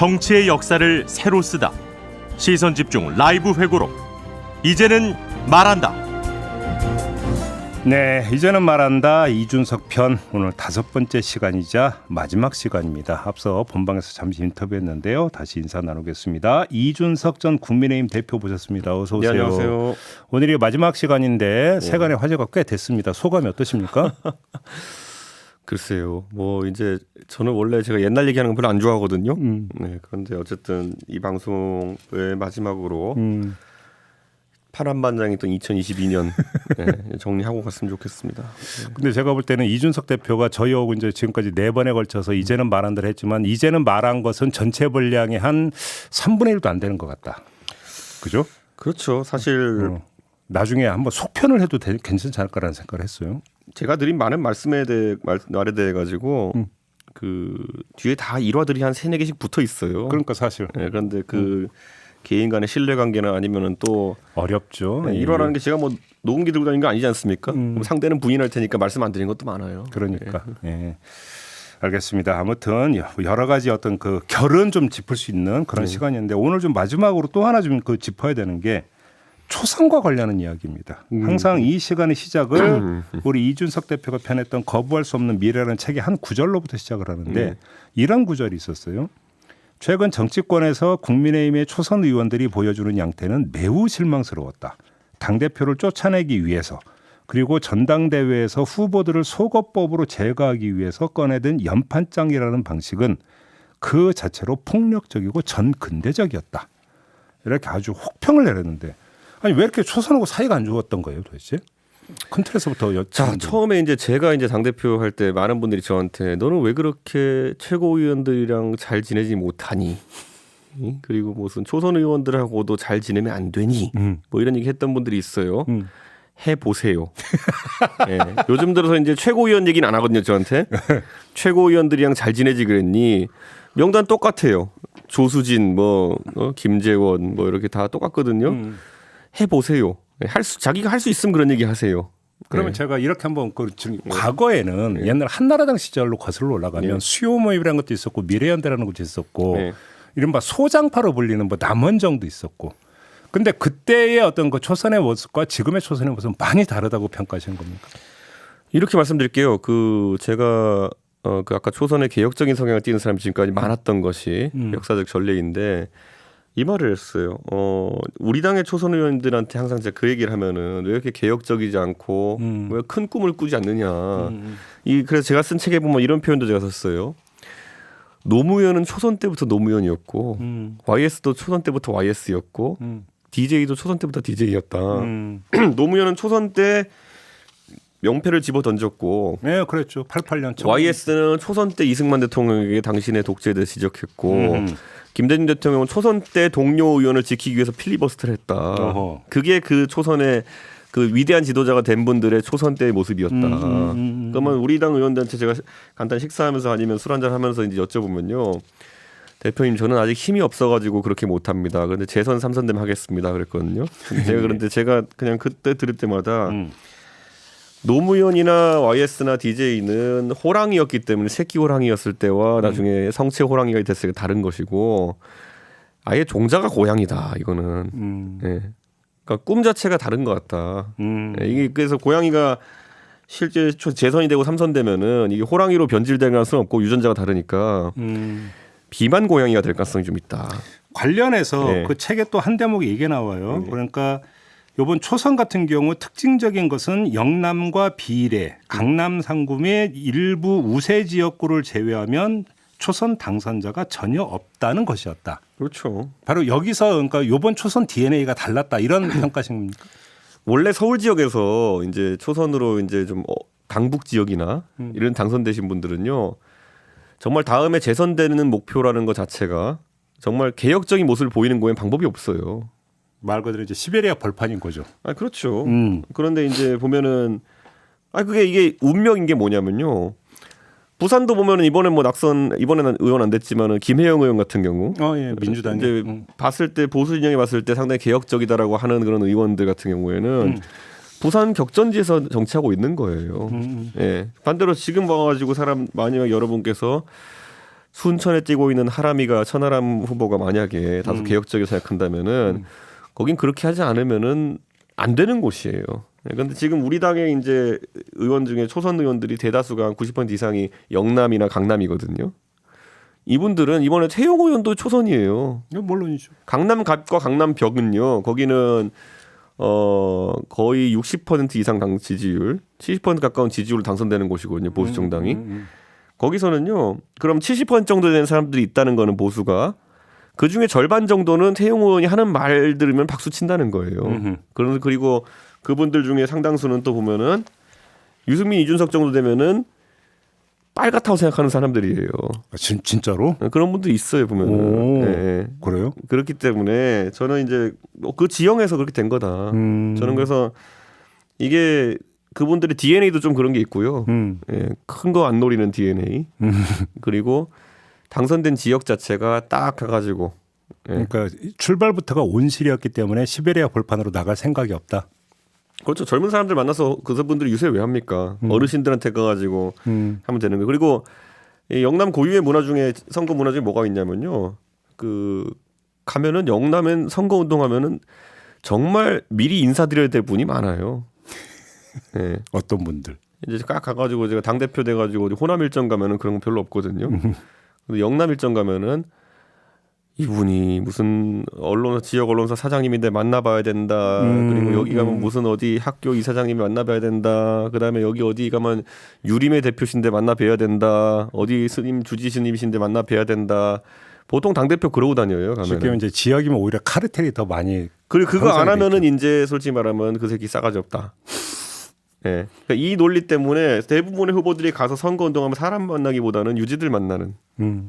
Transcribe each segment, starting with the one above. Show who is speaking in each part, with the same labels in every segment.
Speaker 1: 정치의 역사를 새로 쓰다. 시선 집중 라이브 회고록. 이제는 말한다.
Speaker 2: 네, 이제는 말한다. 이준석 편 오늘 5번째 시간이자 마지막 시간입니다. 앞서 본방에서 잠시 인터뷰했는데요. 다시 인사 나누겠습니다. 이준석 전 국민의힘 대표 모셨습니다. 어서 오세요.
Speaker 3: 네, 안녕하세요.
Speaker 2: 오늘이 마지막 시간인데 세간의 화제가 꽤 됐습니다. 소감이 어떠십니까?
Speaker 3: 글쎄요. 뭐 이제 저는 원래 제가 옛날 얘기하는 거 별로 안 좋아하거든요. 네, 그런데 어쨌든 이 방송을 마지막으로 파란반장이던 2022년 네, 정리하고 갔으면 좋겠습니다. 네.
Speaker 2: 근데 제가 볼 때는 이준석 대표가 저희하고 이제 지금까지 4번에 걸쳐서 이제는 말한다를 했지만 이제는 말한 것은 전체 분량의 한 3분의 1도 안 되는 것 같다. 그죠?
Speaker 3: 그렇죠. 사실
Speaker 2: 나중에 한번 속편을 해도 괜찮지 않을까라는 생각을 했어요.
Speaker 3: 제가 드린 많은 말에 대해 가지고 그 뒤에 다 일화들이 한 3-4개씩 붙어 있어요.
Speaker 2: 그러니까 사실.
Speaker 3: 네, 그런데 그 개인 간의 신뢰관계나 아니면은 또
Speaker 2: 어렵죠.
Speaker 3: 네, 일화라는 게 제가 뭐 녹음기 들고 다니는 거 아니지 않습니까? 상대는 부인할 테니까 말씀 안 드린 것도 많아요.
Speaker 2: 그러니까. 예. 알겠습니다. 아무튼 여러 가지 어떤 그 결은 좀 짚을 수 있는 그런 시간이었는데 오늘 좀 마지막으로 또 하나 좀 그 짚어야 되는 게 초선과 관련한 이야기입니다. 항상 이 시간의 시작을 우리 이준석 대표가 펴냈던 거부할 수 없는 미래라는 책의 한 구절로부터 시작을 하는데 이런 구절이 있었어요. 최근 정치권에서 국민의힘의 초선 의원들이 보여주는 양태는 매우 실망스러웠다. 당대표를 쫓아내기 위해서 그리고 전당대회에서 후보들을 속어법으로 제거하기 위해서 꺼내든 연판장이라는 방식은 그 자체로 폭력적이고 전근대적이었다. 이렇게 아주 혹평을 내렸는데 아니 왜 이렇게 초선하고 사이가 안 좋았던 거예요 도대체? 큰 틀에서부터
Speaker 3: 자, 처음에 이제 제가 이제 당대표 할 때 많은 분들이 저한테 너는 왜 그렇게 최고위원들이랑 잘 지내지 못하니? 그리고 무슨 초선 의원들하고도 잘 지내면 안 되니? 뭐 이런 얘기 했던 분들이 있어요. 해보세요. 네. 요즘 들어서 이제 최고위원 얘기는 안 하거든요, 저한테. 최고위원들이랑 잘 지내지 그랬니? 명단 똑같아요. 조수진, 김재원, 이렇게 다 똑같거든요. 해보세요. 자기가 할 수 있으면 그런 얘기 하세요.
Speaker 2: 그러면 제가 이렇게 한번 과거에는 옛날 한나라당 시절로 거슬러 올라가면 수요 모임이라는 것도 있었고 미래연대라는 것도 있었고 이른바 소장파로 불리는 남원정도 있었고 근데 그때의 어떤 그 초선의 모습과 지금의 초선의 모습은 많이 다르다고 평가하시는 겁니까?
Speaker 3: 이렇게 말씀드릴게요. 제가 그 아까 초선의 개혁적인 성향을 띠는 사람이 지금까지 많았던 것이 역사적 전례인데 이 말을 했어요. 우리 당의 초선 의원들한테 항상 제가 그 얘기를 하면은 왜 이렇게 개혁적이지 않고 왜 큰 꿈을 꾸지 않느냐. 그래서 제가 쓴 책에 보면 이런 표현도 제가 썼어요. 노무현은 초선 때부터 노무현이었고 YS도 초선 때부터 YS였고 DJ도 초선 때부터 DJ였다. 노무현은 초선 때 명패를 집어 던졌고,
Speaker 2: 네, 그랬죠. 88년.
Speaker 3: YS는 초선 때 이승만 대통령에게 당신의 독재에 대해 지적했고, 김대중 대통령은 초선 때 동료 의원을 지키기 위해서 필리버스터를 했다.
Speaker 2: 어허.
Speaker 3: 그게 그 초선의 그 위대한 지도자가 된 분들의 초선 때의 모습이었다. 그러면 우리 당 의원들한테 제가 간단히 식사하면서 아니면 술 한잔 하면서 이제 여쭤보면요. 대표님 저는 아직 힘이 없어가지고 그렇게 못합니다. 그런데 재선 3선 되면 하겠습니다. 그랬거든요. 그런데 제가 그냥 그때 들을 때마다 노무현이나 YS나 DJ는 호랑이였기 때문에 새끼 호랑이였을 때와 나중에 성체 호랑이가 됐을 때 다른 것이고 아예 종자가 고양이다. 이거는. 네. 그러니까 꿈 자체가 다른 것 같다. 네. 이게 그래서 고양이가 실제 재선이 되고 3선 되면은 이게 호랑이로 변질될 가능성은 없고 유전자가 다르니까 비만 고양이가 될 가능성이 좀 있다.
Speaker 2: 관련해서 그 책에 또 한 대목이 이게 나와요. 그러니까 이번 초선 같은 경우 특징적인 것은 영남과 비례, 강남 상구의 일부 우세 지역구를 제외하면 초선 당선자가 전혀 없다는 것이었다.
Speaker 3: 그렇죠.
Speaker 2: 바로 여기서 그러니까 이번 초선 DNA가 달랐다 이런 평가신 겁니까?
Speaker 3: 원래 서울 지역에서 이제 초선으로 이제 좀 강북 지역이나 이런 당선되신 분들은요. 정말 다음에 재선되는 목표라는 것 자체가 정말 개혁적인 모습을 보이는 거에는 방법이 없어요.
Speaker 2: 말 그대로 이제 시베리아 벌판인 거죠.
Speaker 3: 아, 그렇죠. 그런데 이제 보면은 이게 운명인 게 뭐냐면요. 부산도 보면은 이번에 이번에는 의원 안 됐지만은 김혜영 의원 같은 경우,
Speaker 2: 민주당이
Speaker 3: 이제 봤을 때 보수 진영이 봤을 때 상당히 개혁적이다라고 하는 그런 의원들 같은 경우에는 부산 격전지에서 정치하고 있는 거예요. 예. 반대로 지금 와가지고 사람 많이 여러분께서 순천에 뛰고 있는 하람이가 천하람 후보가 만약에 다소 개혁적이라고 생각한다면은 거긴 그렇게 하지 않으면은 안 되는 곳이에요. 그런데 지금 우리 당의 이제 의원 중에 초선 의원들이 대다수가 한 90% 이상이 영남이나 강남이거든요. 이분들은 이번에 태용 의원도 초선이에요.
Speaker 2: 물론이죠.
Speaker 3: 강남갑과 강남벽은요. 거기는 거의 60% 이상 당 지지율, 70% 가까운 지지율로 당선되는 곳이거든요. 보수 정당이. 거기서는요. 그럼 70% 정도 되는 사람들이 있다는 거는 보수가 그 중에 절반 정도는 태용 의원이 하는 말 들으면 박수 친다는 거예요. 그리고 그분들 중에 상당수는 또 보면은 유승민, 이준석 정도 되면은 빨갛다고 생각하는 사람들이에요.
Speaker 2: 아, 진짜로?
Speaker 3: 그런 분도 있어요 보면은. 네.
Speaker 2: 그래요?
Speaker 3: 그렇기 때문에 저는 이제 그 지형에서 그렇게 된 거다. 저는 그래서 이게 그분들의 DNA도 좀 그런 게 있고요. 예, 큰 거 안 노리는 DNA. 그리고 당선된 지역 자체가 딱 가가지고. 예.
Speaker 2: 그러니까 출발부터가 온실이었기 때문에 시베리아 벌판으로 나갈 생각이 없다.
Speaker 3: 그렇죠. 젊은 사람들 만나서 그분들이 유세 왜 합니까? 어르신들한테 가가지고 하면 되는 거예요. 그리고 이 영남 고유의 문화 중에 선거 문화 중에 뭐가 있냐면요. 가면은 영남엔 선거 운동하면은 정말 미리 인사드려야 될 분이 많아요. 네.
Speaker 2: 어떤 분들?
Speaker 3: 이제 깍 가가지고 제가 당 대표 돼가지고 호남 일정 가면은 그런 거 별로 없거든요. 근데 영남 일정 가면은 이분이 무슨 지역 언론사 사장님인데 만나봐야 된다. 그리고 여기 가면 무슨 어디 학교 이사장님이 만나봐야 된다. 그다음에 여기 어디 가면 유림의 대표신데 만나봐야 된다. 어디 스님 주지 스님이신데 만나봐야 된다. 보통 당 대표 그러고 다녀요. 가면.
Speaker 2: 지금 이제 지역이면 오히려 카르텔이 더 많이.
Speaker 3: 그리고 그거 안
Speaker 2: 형성이
Speaker 3: 하면은
Speaker 2: 되죠.
Speaker 3: 이제 솔직히 말하면 그 새끼 싸가지 없다. 예. 그러니까 이 논리 때문에 대부분의 후보들이 가서 선거 운동하면 사람 만나기보다는 유지들 만나는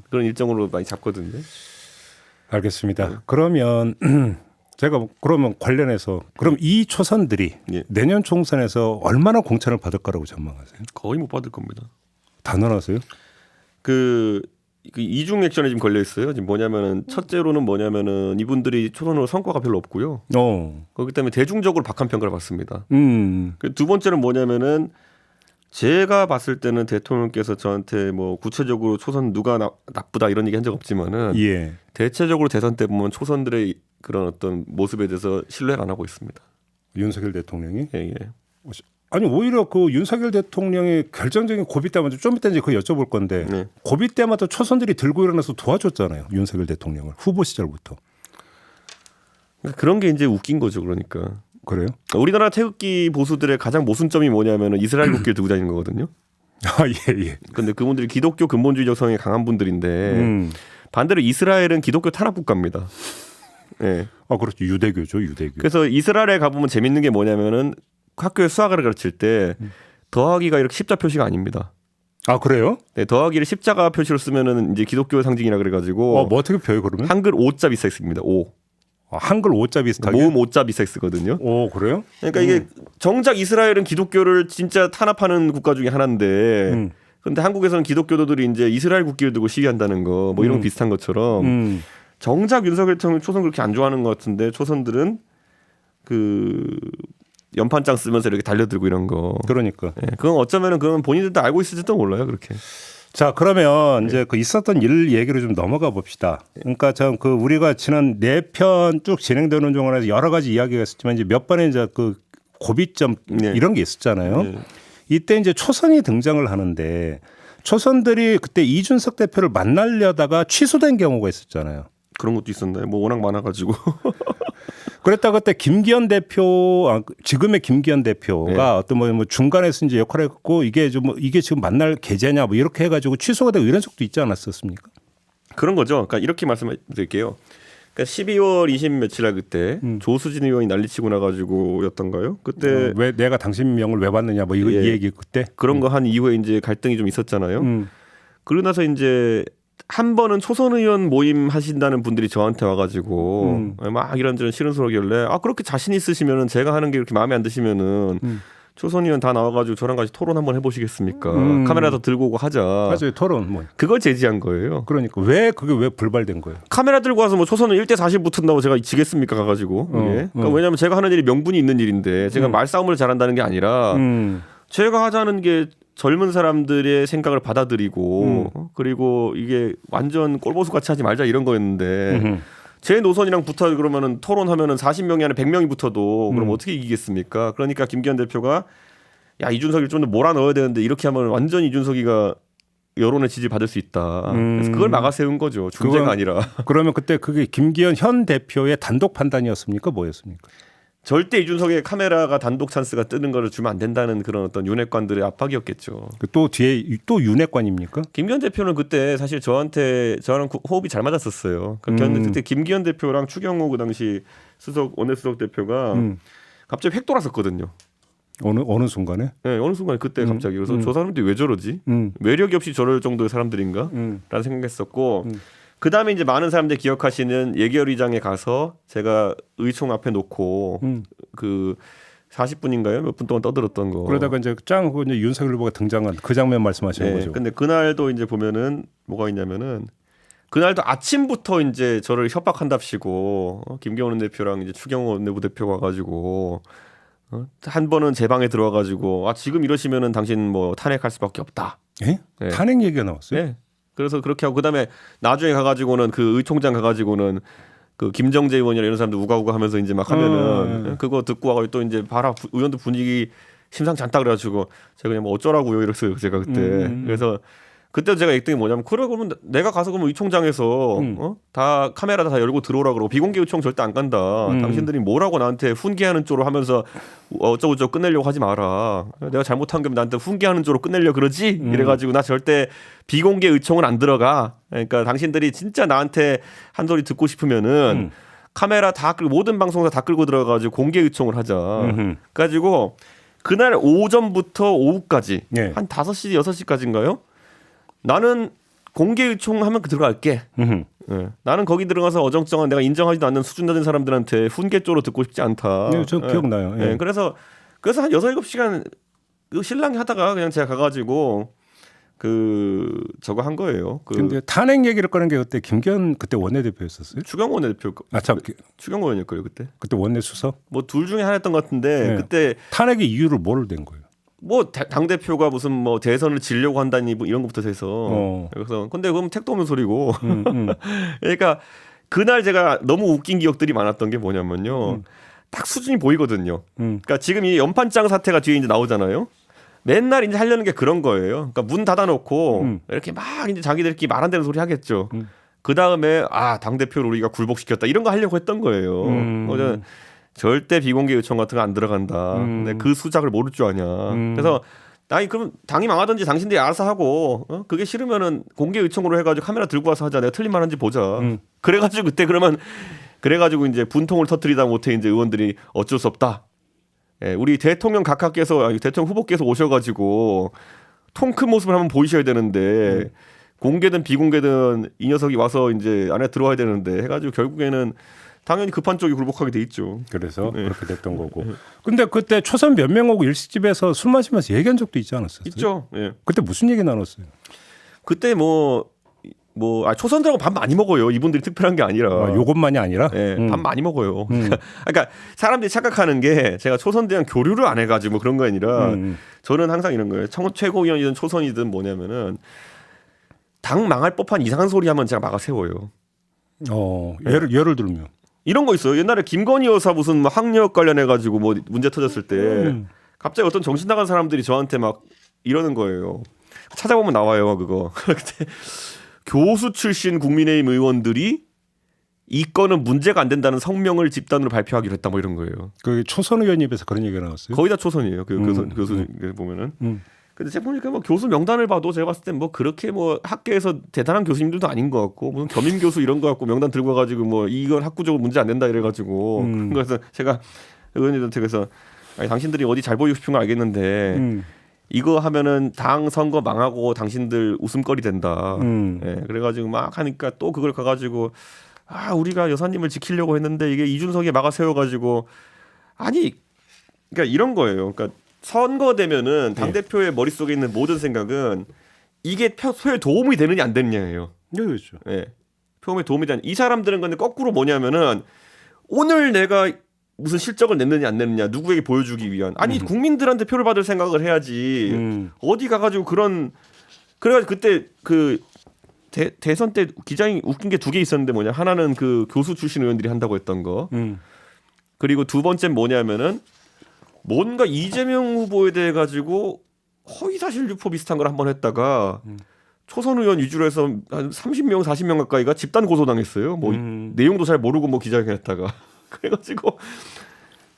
Speaker 3: 그런 일정으로 많이 잡거든요.
Speaker 2: 알겠습니다. 그러면 제가 그러면 관련해서 그럼 이 초선들이
Speaker 3: 예.
Speaker 2: 내년 총선에서 얼마나 공천을 받을 거라고 전망하세요?
Speaker 3: 거의 못 받을 겁니다.
Speaker 2: 단언하세요?
Speaker 3: 그 이중 액션에 지금 걸려 있어요. 지금 뭐냐면은 첫째로는 뭐냐면은 이분들이 초선으로 성과가 별로 없고요. 그렇기 때문에 대중적으로 박한 평가를 받습니다. 두 번째는 뭐냐면은 제가 봤을 때는 대통령께서 저한테 뭐 구체적으로 초선 누가 나쁘다 이런 얘기 한 적 없지만은
Speaker 2: 예.
Speaker 3: 대체적으로 대선 때 보면 초선들의 그런 어떤 모습에 대해서 신뢰를 안 하고 있습니다.
Speaker 2: 윤석열 대통령이?
Speaker 3: 예, 예.
Speaker 2: 아니 오히려 그 윤석열 대통령의 결정적인 고비 때마다 좀 이따 이제 그거 여쭤볼 건데
Speaker 3: 네.
Speaker 2: 고비 때마다 초선들이 들고 일어나서 도와줬잖아요. 윤석열 대통령을 후보 시절부터.
Speaker 3: 그런 게 이제 웃긴 거죠. 그러니까.
Speaker 2: 그래요?
Speaker 3: 우리나라 태극기 보수들의 가장 모순점이 뭐냐면은 이스라엘 국기를 들고 다니는 거거든요.
Speaker 2: 아, 예, 예.
Speaker 3: 근데 그분들이 기독교 근본주의적 성향이 강한 분들인데 반대로 이스라엘은 기독교 탄압 국가입니다. 예.
Speaker 2: 아, 그렇죠. 유대교죠, 유대교.
Speaker 3: 그래서 이스라엘에 가보면 재밌는 게 뭐냐면은 학교에 수학을 가르칠 때 더하기가 이렇게 십자 표시가 아닙니다.
Speaker 2: 아, 그래요?
Speaker 3: 네, 더하기를 십자가 표시로 쓰면은 이제 기독교 상징이라 그래가지고
Speaker 2: 뭐 어떻게 표해 그러면?
Speaker 3: 한글 오자 비슷하게 씁니다. 오.
Speaker 2: 한글 오자 비슷하게.
Speaker 3: 모음 오자 비슷하게 쓰거든요.
Speaker 2: 오, 그래요?
Speaker 3: 그러니까 이게 정작 이스라엘은 기독교를 진짜 탄압하는 국가 중에 하나인데 근데 한국에서는 기독교도들이 이제 이스라엘 국기를 들고 시위한다는 거 뭐 이런 거 비슷한 것처럼 정작 윤석열 대통령 초선 그렇게 안 좋아하는 것 같은데 초선들은 그 연판장 쓰면서 이렇게 달려들고 이런 거.
Speaker 2: 그러니까.
Speaker 3: 예, 그건 어쩌면은 그건 본인들도 알고 있을지도 몰라요 그렇게.
Speaker 2: 자, 그러면 이제 그 있었던 일 얘기로 좀 넘어가 봅시다. 그러니까 참 그 우리가 지난 4편 쭉 진행되는 동안에 여러 가지 이야기가 있었지만 이제 몇 번의 이제 그 고비점
Speaker 3: 네.
Speaker 2: 이런 게 있었잖아요.
Speaker 3: 네.
Speaker 2: 이때 이제 초선이 등장을 하는데 초선들이 그때 이준석 대표를 만나려다가 취소된 경우가 있었잖아요.
Speaker 3: 그런 것도 있었나요? 뭐 워낙 많아가지고.
Speaker 2: 그랬다 그때 김기현 대표, 지금의 김기현 대표가
Speaker 3: 네.
Speaker 2: 어떤 뭐 중간에서 이제 역할을 했고 이게 좀 이게 지금 만날 계제냐 뭐 이렇게 해가지고 취소가 되고 이런 적도 있지 않았었습니까?
Speaker 3: 그런 거죠. 그러니까 이렇게 말씀드릴게요. 그러니까 12월 20 며칠 날 그때 조수진 의원이 난리치고 나가지고였던가요? 그때
Speaker 2: 왜 내가 당신 명을 왜 받느냐 뭐 이거
Speaker 3: 예.
Speaker 2: 이 얘기 그때
Speaker 3: 그런 거 한 이후에 이제 갈등이 좀 있었잖아요. 그러고 나서 이제 한 번은 초선 의원 모임 하신다는 분들이 저한테 와가지고 막 이런저런 싫은 소리 하길래 그렇게 자신 있으시면은 제가 하는 게 이렇게 마음에 안 드시면은 초선 의원 다 나와가지고 저랑 같이 토론 한번 해보시겠습니까? 카메라도 들고 오고 하자.
Speaker 2: 맞아요 토론 뭐
Speaker 3: 그걸 제지한 거예요.
Speaker 2: 그러니까 왜 그게 왜 불발된 거예요?
Speaker 3: 카메라 들고 와서 뭐 초선은 1대 40 붙은다고 제가 지겠습니까 가가지고. 예. 그러니까 왜냐하면 제가 하는 일이 명분이 있는 일인데 제가 말싸움을 잘한다는 게 아니라 제가 하자는 게 젊은 사람들의 생각을 받아들이고 그리고 이게 완전 꼴보수 같이 하지 말자 이런 거였는데 제 노선이랑 붙어 그러면은 토론하면은 40명이 아니라 100명이 붙어도 그럼 어떻게 이기겠습니까? 그러니까 김기현 대표가 야 이준석이를 좀 더 몰아넣어야 되는데 이렇게 하면 완전 이준석이가 여론의 지지 받을 수 있다. 그래서 그걸 막아 세운 거죠. 중재가 아니라.
Speaker 2: 그러면 그때 그게 김기현 현 대표의 단독 판단이었습니까? 뭐였습니까?
Speaker 3: 절대 이준석의 카메라가 단독 찬스가 뜨는 거를 주면 안 된다는 그런 어떤 윤핵관들의 압박이었겠죠.
Speaker 2: 또 뒤에 또 윤핵관입니까?
Speaker 3: 김기현 대표는 그때 사실 저랑 호흡이 잘 맞았었어요. 그때 김기현 대표랑 추경호 그 당시 원내수석 대표가 갑자기 획 돌았었거든요.
Speaker 2: 어느 순간에?
Speaker 3: 네, 어느 순간에 그때 갑자기 그래서 저 사람들이 왜 저러지? 매력이 없이 저럴 정도의 사람들인가? 라는 생각했었고 그 다음에 이제 많은 사람들이 기억하시는 예결위장에 가서 제가 의총 앞에 놓고 그 40분인가요? 몇 분 동안 떠들었던 거.
Speaker 2: 그러다가 이제 짱 하고 이제 윤석열 후보가 등장한 그 장면 말씀하시는 거죠.
Speaker 3: 근데 그날도 이제 보면은 뭐가 있냐면은 그날도 아침부터 이제 저를 협박한답시고 김경원 대표랑 이제 추경호 내부대표 와가지고 한 번은 제 방에 들어와가지고 아 지금 이러시면은 당신 뭐 탄핵할 수밖에 없다.
Speaker 2: 예?
Speaker 3: 네.
Speaker 2: 탄핵 얘기가 나왔어요?
Speaker 3: 네. 그래서 그렇게 하고 그다음에 나중에 가가지고는 그 의총장 가가지고는 그 김정재 의원이나 이런 사람들 우가우가 하면서 이제 막 하면은 그거 듣고 와가지고 또 이제 봐라 의원들 분위기 심상치 않다 그래가지고 제가 그냥 뭐 어쩌라고요 이랬어요 제가 그때. 그래서 그때 제가 액정이 뭐냐면 그러면 내가 가서 그러면 의총장에서 다 카메라 다 열고 들어오라 그러고 비공개 의총 절대 안 간다. 당신들이 뭐라고 나한테 훈계하는 쪽으로 하면서 어쩌고저쩌고 끝내려고 하지 마라. 내가 잘못한 게 나한테 훈계하는 쪽으로 끝내려고 그러지? 이래가지고 나 절대 비공개 의총은 안 들어가. 그러니까 당신들이 진짜 나한테 한 소리 듣고 싶으면은 카메라 다 끌고 모든 방송사 다 끌고 들어가가지고 공개 의총을 하자. 가지고 그날 오전부터 오후까지 한 5시 6시까지인가요? 나는 공개 요청하면 들어갈게. 나는 거기 들어가서 어정쩡한 내가 인정하지도 않는 수준 낮은 사람들한테 훈계 쪽으로 듣고 싶지 않다.
Speaker 2: 네, 저 기억나요. 예.
Speaker 3: 그래서 한 6-7시간 그 실랑이 하다가 그냥 제가 가가지고 그 저거 한 거예요.
Speaker 2: 근데 탄핵 얘기를 꺼낸 게 그때 김기현 그때 원내대표였었어요?
Speaker 3: 추경호 원내대표. 추경호 의원이었고요 그때.
Speaker 2: 그때 원내수석?
Speaker 3: 뭐 둘 중에 하나였던 것 같은데 그때
Speaker 2: 탄핵의 이유를 뭐를 낸 거예요?
Speaker 3: 뭐 당 대표가 무슨 뭐 대선을 지려고 한다니 뭐 이런 것부터 해서 그래서 근데 그럼 택도 없는 소리고 그러니까 그날 제가 너무 웃긴 기억들이 많았던 게 뭐냐면요 딱 수준이 보이거든요. 그러니까 지금 이 연판장 사태가 뒤에 이제 나오잖아요. 맨날 이제 하려는 게 그런 거예요. 그러니까 문 닫아놓고 이렇게 막 이제 자기들끼리 말 안 되는 소리 하겠죠. 그 다음에 당 대표를 우리가 굴복시켰다 이런 거 하려고 했던 거예요. 절대 비공개 요청 같은 거 안 들어간다. 근데 그 수작을 모를 줄 아냐. 그래서 아니 그럼 당이 망하든지 당신들이 알아서 하고 그게 싫으면은 공개 요청으로 해가지고 카메라 들고 와서 하자. 내가 틀린 말 한지 보자. 그래가지고 그때 그래가지고 이제 분통을 터뜨리다 못해 이제 의원들이 어쩔 수 없다. 예, 우리 대통령 대통령 후보께서 오셔가지고 통 큰 모습을 한번 보이셔야 되는데 공개든 비공개든 이 녀석이 와서 이제 안에 들어와야 되는데 해가지고 결국에는 당연히 급한 쪽이 굴복하게 돼 있죠.
Speaker 2: 그래서 그렇게 됐던 거고. 근데 그때 초선 몇 명 오고 일식집에서 술 마시면서 얘기한 적도 있지 않았어요?
Speaker 3: 있죠. 예.
Speaker 2: 그때 무슨 얘기 나눴어요?
Speaker 3: 그때 초선들하고 밥 많이 먹어요. 이분들이 특별한 게 아니라.
Speaker 2: 요것만이 아니라?
Speaker 3: 예, 밥 많이 먹어요. 그러니까 사람들이 착각하는 게 제가 초선들이랑 교류를 안 해가지고 뭐 그런 거 아니라 저는 항상 이런 거예요. 최고위원이든 초선이든 뭐냐면은 당 망할 법한 이상한 소리 하면 제가 막아 세워요.
Speaker 2: 예를 들면.
Speaker 3: 이런 거 있어요. 옛날에 김건희 여사 무슨 뭐 학력 관련해 가지고 뭐 문제 터졌을 때 갑자기 어떤 정신 나간 사람들이 저한테 막 이러는 거예요. 찾아보면 나와요, 그거. 그때 교수 출신 국민의힘 의원들이 이 건은 문제가 안 된다는 성명을 집단으로 발표하기로 했다 뭐 이런 거예요.
Speaker 2: 그 초선 의원 입에서 그런 얘기가 나왔어요?
Speaker 3: 거의 다 초선이에요. 교수 보면은. 근데 제가 보니까 뭐 교수 명단을 봐도 제가 봤을 때 뭐 그렇게 뭐 학계에서 대단한 교수님들도 아닌 것 같고 무슨 겸임 교수 이런 거 갖고 명단 들고 와가지고 뭐 이건 학구적으로 문제 안 된다 이래가지고 그래서 제가 의원님한테 그래서 아니, 당신들이 어디 잘 보이고 싶은 거 알겠는데 이거 하면은 당 선거 망하고 당신들 웃음거리 된다. 예, 그래가지고 막 하니까 또 그걸 가가지고 우리가 여사님을 지키려고 했는데 이게 이준석이 막아 세워가지고 아니 그러니까 이런 거예요. 그러니까 선거 되면은 당 대표의 머릿속에 있는 모든 생각은 이게 표에 도움이 되느냐 안 되느냐예요.
Speaker 2: 네, 그렇죠.
Speaker 3: 예. 표에 도움이 되는 이 사람들은 근데 거꾸로 뭐냐면은 오늘 내가 무슨 실적을 냈느냐 안 냈느냐 누구에게 보여주기 위한 아니 국민들한테 표를 받을 생각을 해야지 어디 가가지고 그래가지고 그때 그 대선 때 기장이 웃긴 게 2개 있었는데 뭐냐 하나는 그 교수 출신 의원들이 한다고 했던 거 그리고 두 번째는 뭐냐면은 뭔가 이재명 후보에 대해 가지고 허위사실 유포 비슷한 걸 한번 했다가 초선 의원 위주로 해서 한 30명 40명 가까이가 집단 고소당했어요. 뭐 내용도 잘 모르고 뭐 기자회견했다가 그래가지고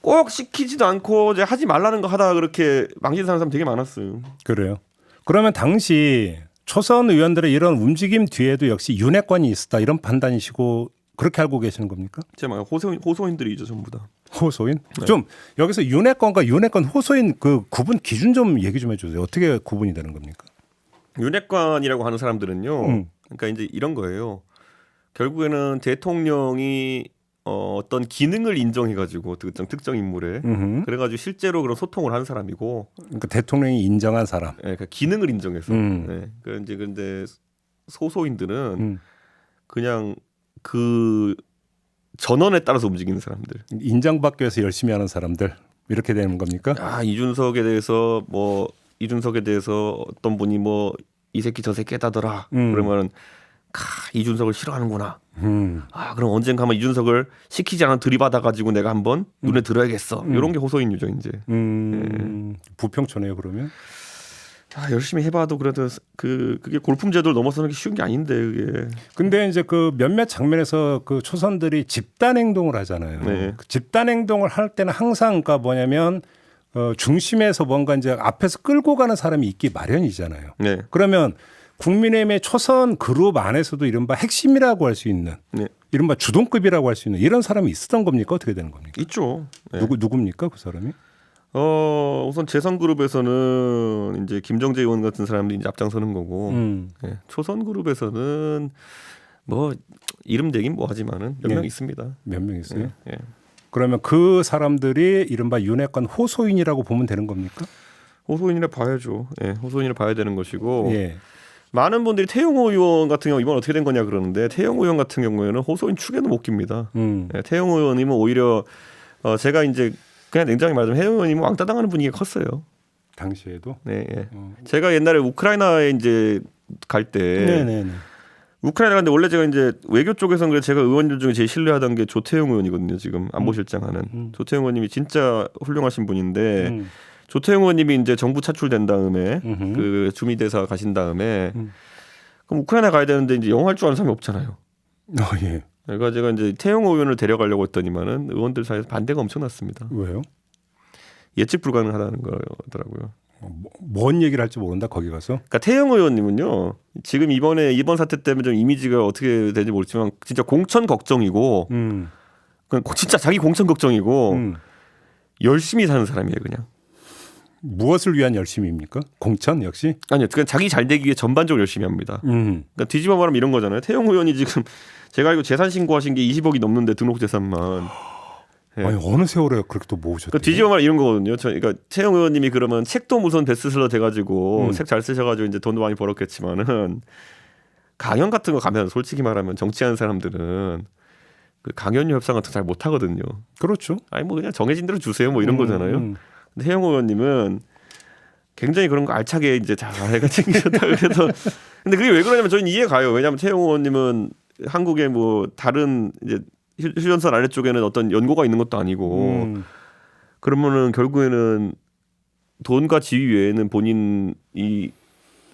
Speaker 3: 꼭 시키지도 않고 이제 하지 말라는 거 하다가 그렇게 망신사는 사람 되게 많았어요.
Speaker 2: 그래요. 그러면 당시 초선 의원들의 이런 움직임 뒤에도 역시 윤핵관이 있었다 이런 판단이시고 그렇게 알고 계시는 겁니까?
Speaker 3: 제 말 호소인들이죠 전부 다.
Speaker 2: 호소인?
Speaker 3: 네.
Speaker 2: 좀 여기서 윤핵관과 윤핵관 호소인 그 구분 기준 좀 얘기 좀 해주세요. 어떻게 구분이 되는 겁니까?
Speaker 3: 윤핵관이라고 하는 사람들은요. 그러니까 이제 이런 거예요. 결국에는 대통령이 어떤 기능을 인정해가지고 특정 인물에 그래가지고 실제로 그런 소통을 하는 사람이고.
Speaker 2: 그러니까 대통령이 인정한 사람.
Speaker 3: 네, 그러니까 기능을 인정해서. 네. 그런데 소소인들은 그냥 그 전원에 따라서 움직이는 사람들.
Speaker 2: 인정받기 위해서 열심히 하는 사람들 이렇게 되는 겁니까?
Speaker 3: 이준석에 대해서 어떤 분이 뭐 이 새끼 저 새끼 했다더라. 그러면은 이준석을 싫어하는구나. 그럼 언젠가 한번 이준석을 시키지 않아 들이받아 가지고 내가 한번 눈에 들어야겠어. 이런 게 호소인유죠 이제.
Speaker 2: 부평초네요 그러면.
Speaker 3: 열심히 해봐도 그래도 그게 골품제도를 넘어서는 게 쉬운 게 아닌데 그게.
Speaker 2: 근데 이제 그 몇몇 장면에서 그 초선들이 집단 행동을 하잖아요.
Speaker 3: 네.
Speaker 2: 그 집단 행동을 할 때는 항상 그러니까 뭐냐면 중심에서 뭔가 이제 앞에서 끌고 가는 사람이 있기 마련이잖아요.
Speaker 3: 네.
Speaker 2: 그러면 국민의힘의 초선 그룹 안에서도 이른바 핵심이라고 할 수 있는
Speaker 3: 네.
Speaker 2: 이른바 주동급이라고 할 수 있는 이런 사람이 있었던 겁니까? 어떻게 되는 겁니까?
Speaker 3: 있죠. 네.
Speaker 2: 누굽니까 그 사람이?
Speaker 3: 우선 재선 그룹에서는 이제 김정재 의원 같은 사람들이 이제 앞장서는 거고 네. 초선 그룹에서는 뭐 이름 대긴 뭐하지만은 몇 명 있습니다.
Speaker 2: 몇 명 있어요?
Speaker 3: 네.
Speaker 2: 그러면 그 사람들이 이른바 윤핵관 호소인이라고 보면 되는 겁니까?
Speaker 3: 호소인이라 봐야죠. 호소인이라 봐야 되는 것이고
Speaker 2: 예.
Speaker 3: 많은 분들이 태영호 의원 같은 경우 이번 어떻게 된 거냐 그러는데 태영호 의원 같은 경우에는 호소인 축에도 못 깁니다. 태영호 의원님은 오히려 제가 이제 그냥 냉정히 말하자면 태영호 의원님은 왕따 당하는 분위기가 컸어요.
Speaker 2: 당시에도.
Speaker 3: 네. 제가 옛날에 우크라이나에 이제 갈 때 우크라이나 갔는데 원래 제가 이제 외교 쪽에서는 그래 제가 의원들 중에 제일 신뢰하던 게 조태용 의원이거든요. 지금 안보실장 하는 조태용 의원님이 진짜 훌륭하신 분인데 조태용 의원님이 이제 정부 차출된 다음에 그 주미대사 가신 다음에 그럼 우크라이나 가야 되는데 이제 영어 할 줄 아는 사람이 없잖아요.
Speaker 2: 예.
Speaker 3: 그러니까 제가 이제 태용 의원을 데려가려고 했더니만은 의원들 사이에서 반대가 엄청났습니다.
Speaker 2: 왜요?
Speaker 3: 예측 불가능하다는 거더라고요.
Speaker 2: 뭔 얘기를 할지 모른다 거기 가서.
Speaker 3: 그러니까 태영 의원님은요 지금 이번 사태 때문에 좀 이미지가 어떻게 되는지 모르지만 진짜 공천 걱정이고 그냥 진짜 자기 공천 걱정이고 열심히 사는 사람이에요 그냥.
Speaker 2: 무엇을 위한 열심입니까? 공천 역시?
Speaker 3: 아니요, 그냥 자기 잘 되기 위해 전반적으로 열심히 합니다. 그러니까 뒤집어 말하면 이런 거잖아요. 태영 의원이 지금 제가 알고 재산 신고하신 게 20억이 넘는데 등록 재산만. 네.
Speaker 2: 아니 어느 세월에 그렇게 또 모으셨대요?
Speaker 3: 그러니까 뒤집어 말하면 이런 거거든요. 그러니까 태영 의원님이 그러면 책도 무슨 베스트셀러 돼가지고 책 잘 쓰셔가지고 이제 돈도 많이 벌었겠지만은 강연 같은 거 가면 솔직히 말하면 정치하는 사람들은 그 강연료 협상 같은 거 잘 못하거든요.
Speaker 2: 그렇죠.
Speaker 3: 아니 뭐 그냥 정해진 대로 주세요 뭐 이런 거잖아요. 근데 태영 의원님은 굉장히 그런 거 알차게 이제 잘 해가 챙기셨다 그래서 근데 그게 왜 그러냐면 저는 이해 가요. 왜냐하면 태영 의원님은 한국에 뭐 다른 이제 휴전선 아래쪽에는 어떤 연고가 있는 것도 아니고 그러면은 결국에는 돈과 지위 외에는 본인이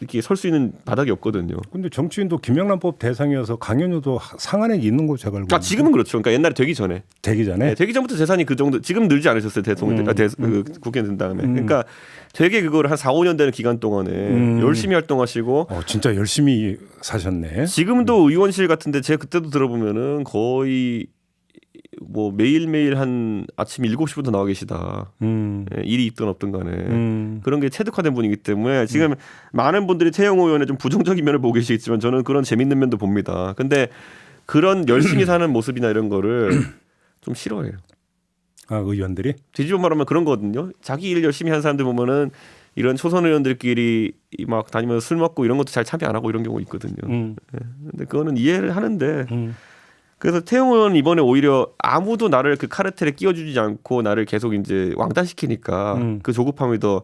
Speaker 3: 이렇게 설 수 있는 바닥이 없거든요.
Speaker 2: 근데 정치인도 김영란법 대상이어서 강연료도 상한액이 있는 거 제가 알고 있는데.
Speaker 3: 지금은 그렇죠. 그러니까 옛날에 되기 전에.
Speaker 2: 되기 전에?
Speaker 3: 네, 되기 전부터 재산이 그 정도 지금 늘지 않으셨어요. 대통령 국회 된 다음에. 그러니까 되게 그걸 한 4, 5년 되는 기간 동안에 열심히 활동하시고
Speaker 2: 진짜 열심히 사셨네.
Speaker 3: 지금도 의원실 같은데 제가 그때도 들어보면은 거의 뭐 매일매일 한 아침 7시부터 나와 계시다. 일이 있든 없든 간에. 그런 게 체득화된 분이기 때문에 지금 많은 분들이 태영 의원의 좀 부정적인 면을 보고 계시겠지만 저는 그런 재밌는 면도 봅니다. 근데 그런 열심히 사는 모습이나 이런 거를 좀 싫어해요.
Speaker 2: 의원들이? 뒤집어
Speaker 3: 말하면 그런 거거든요. 자기 일 열심히 하는 사람들 보면은 이런 초선 의원들끼리 막 다니면서 술 먹고 이런 것도 잘 참여 안 하고 이런 경우 있거든요. 근데 그거는 이해를 하는데 그래서 태용 의원 이번에 오히려 아무도 나를 그 카르텔에 끼워주지 않고 나를 계속 이제 왕따시키니까 그 조급함이 더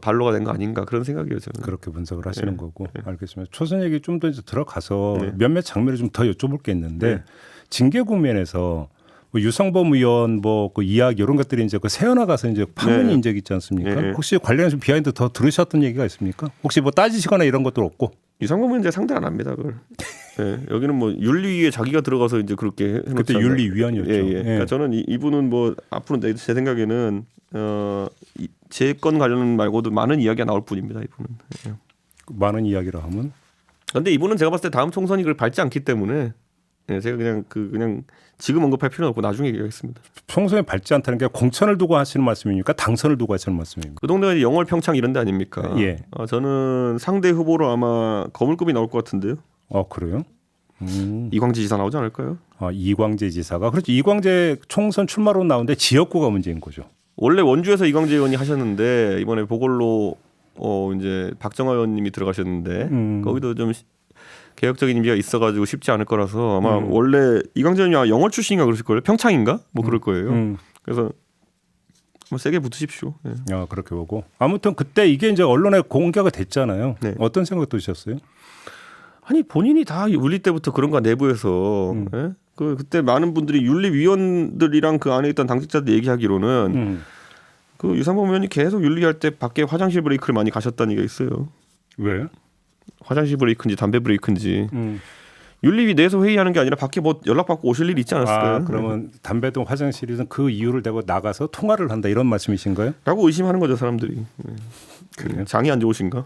Speaker 3: 반로가 된 거 아닌가 그런 생각이에요 저는.
Speaker 2: 그렇게 분석을 하시는 거고 알겠습니다. 초선 얘기 좀 더 이제 들어가서 몇몇 장면을 좀 더 여쭤볼 게 있는데 징계 국면에서 뭐 유성범 의원 뭐 그 이야기 이런 것들이 이제 그 새어나가서 이제 파문이 적이 있지 않습니까? 혹시 관련해서 비하인드 더 들으셨던 얘기가 있습니까? 혹시 뭐 따지시거나 이런 것도 없고?
Speaker 3: 유상범은 이제 상대 안 합니다 그걸. 여기는 뭐 윤리위에 자기가 들어가서 이제 그렇게 해놓잖아요.
Speaker 2: 그때 윤리위원이었죠.
Speaker 3: 그러니까 저는 이분은 뭐 앞으로 제 생각에는 제 건 관련 말고도 많은 이야기가 나올 뿐입니다 이분은.
Speaker 2: 많은 이야기를 하면.
Speaker 3: 근데 이분은 제가 봤을 때 다음 총선이 그걸 밟지 않기 때문에 제가 그냥 지금 언급할 필요는 없고 나중에 얘기하겠습니다.
Speaker 2: 총선에 밟지 않다는 게 공천을 두고 하시는 말씀입니까? 당선을 두고 하시는 말씀입니까?
Speaker 3: 그 동네가 영월 평창 이런 데 아닙니까?
Speaker 2: 예.
Speaker 3: 저는 상대 후보로 아마 거물급이 나올 것 같은데요.
Speaker 2: 그래요?
Speaker 3: 이광재 지사 나오지 않을까요?
Speaker 2: 이광재 지사가 그렇죠. 이광재 총선 출마로 나오는데 지역구가 문제인 거죠.
Speaker 3: 원래 원주에서 이광재 의원이 하셨는데 이번에 보궐로 이제 박정하 의원님이 들어가셨는데 거기도 좀 개혁적인 의미가 있어가지고 쉽지 않을 거라서 아마 원래 이광재 의원이 영월 출신인가 그러실 거예요. 평창인가 뭐 그럴 거예요. 그래서 뭐 세게 붙으십시오. 예.
Speaker 2: 그렇게 보고 아무튼 그때 이게 이제 언론에 공개가 됐잖아요.
Speaker 3: 네.
Speaker 2: 어떤 생각 드셨어요?
Speaker 3: 아니 본인이 다 윤리 때부터 그런 거 내부에서 예? 그때 많은 분들이 윤리위원들이랑 그 안에 있던 당직자들 얘기하기로는 그 유상범 의원이 계속 윤리할 때 밖에 화장실 브레이크를 많이 가셨다는 얘기가 있어요.
Speaker 2: 왜?
Speaker 3: 화장실 브레이크인지 담배 브레이크인지 윤리위 내에서 회의하는 게 아니라 밖에 뭐 연락받고 오실 일이 있지 않았을까요?
Speaker 2: 그러면 담배동 화장실에서 그 이유를 대고 나가서 통화를 한다 이런 말씀이신가요?
Speaker 3: 라고 의심하는 거죠 사람들이.
Speaker 2: 그래요?
Speaker 3: 장이 안 좋으신가?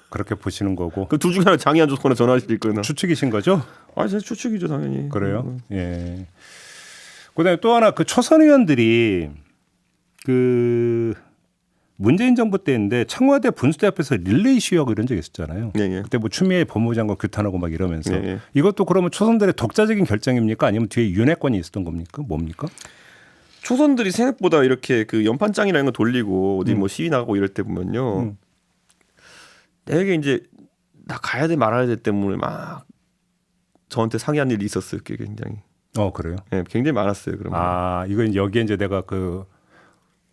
Speaker 2: 그렇게 보시는 거고.
Speaker 3: 그 둘 중에 하나 장이 안 좋거나 전화하실 거나.
Speaker 2: 추측이신 거죠?
Speaker 3: 제 추측이죠 당연히.
Speaker 2: 그래요? 예. 그다음에 또 하나 그 초선 의원들이 그 문재인 정부 때인데 청와대 분수대 앞에서 릴레이 시위하고 이런 적이 있었잖아요.
Speaker 3: 예.
Speaker 2: 그때 뭐 추미애 법무장관 규탄하고 막 이러면서
Speaker 3: 예.
Speaker 2: 이것도 그러면 초선들의 독자적인 결정입니까? 아니면 뒤에 윤핵관이 있었던 겁니까? 뭡니까?
Speaker 3: 초선들이 생각보다 이렇게 그 연판장이라는 거 돌리고 어디 뭐 시위 나가고 이럴 때 보면요. 되게 이제 나 가야 돼 말아야 돼 때문에 막 저한테 상의한 일이 있었어요. 그게 굉장히.
Speaker 2: 그래요?
Speaker 3: 네, 굉장히 많았어요. 그러면.
Speaker 2: 이건 여기에 이제 내가 그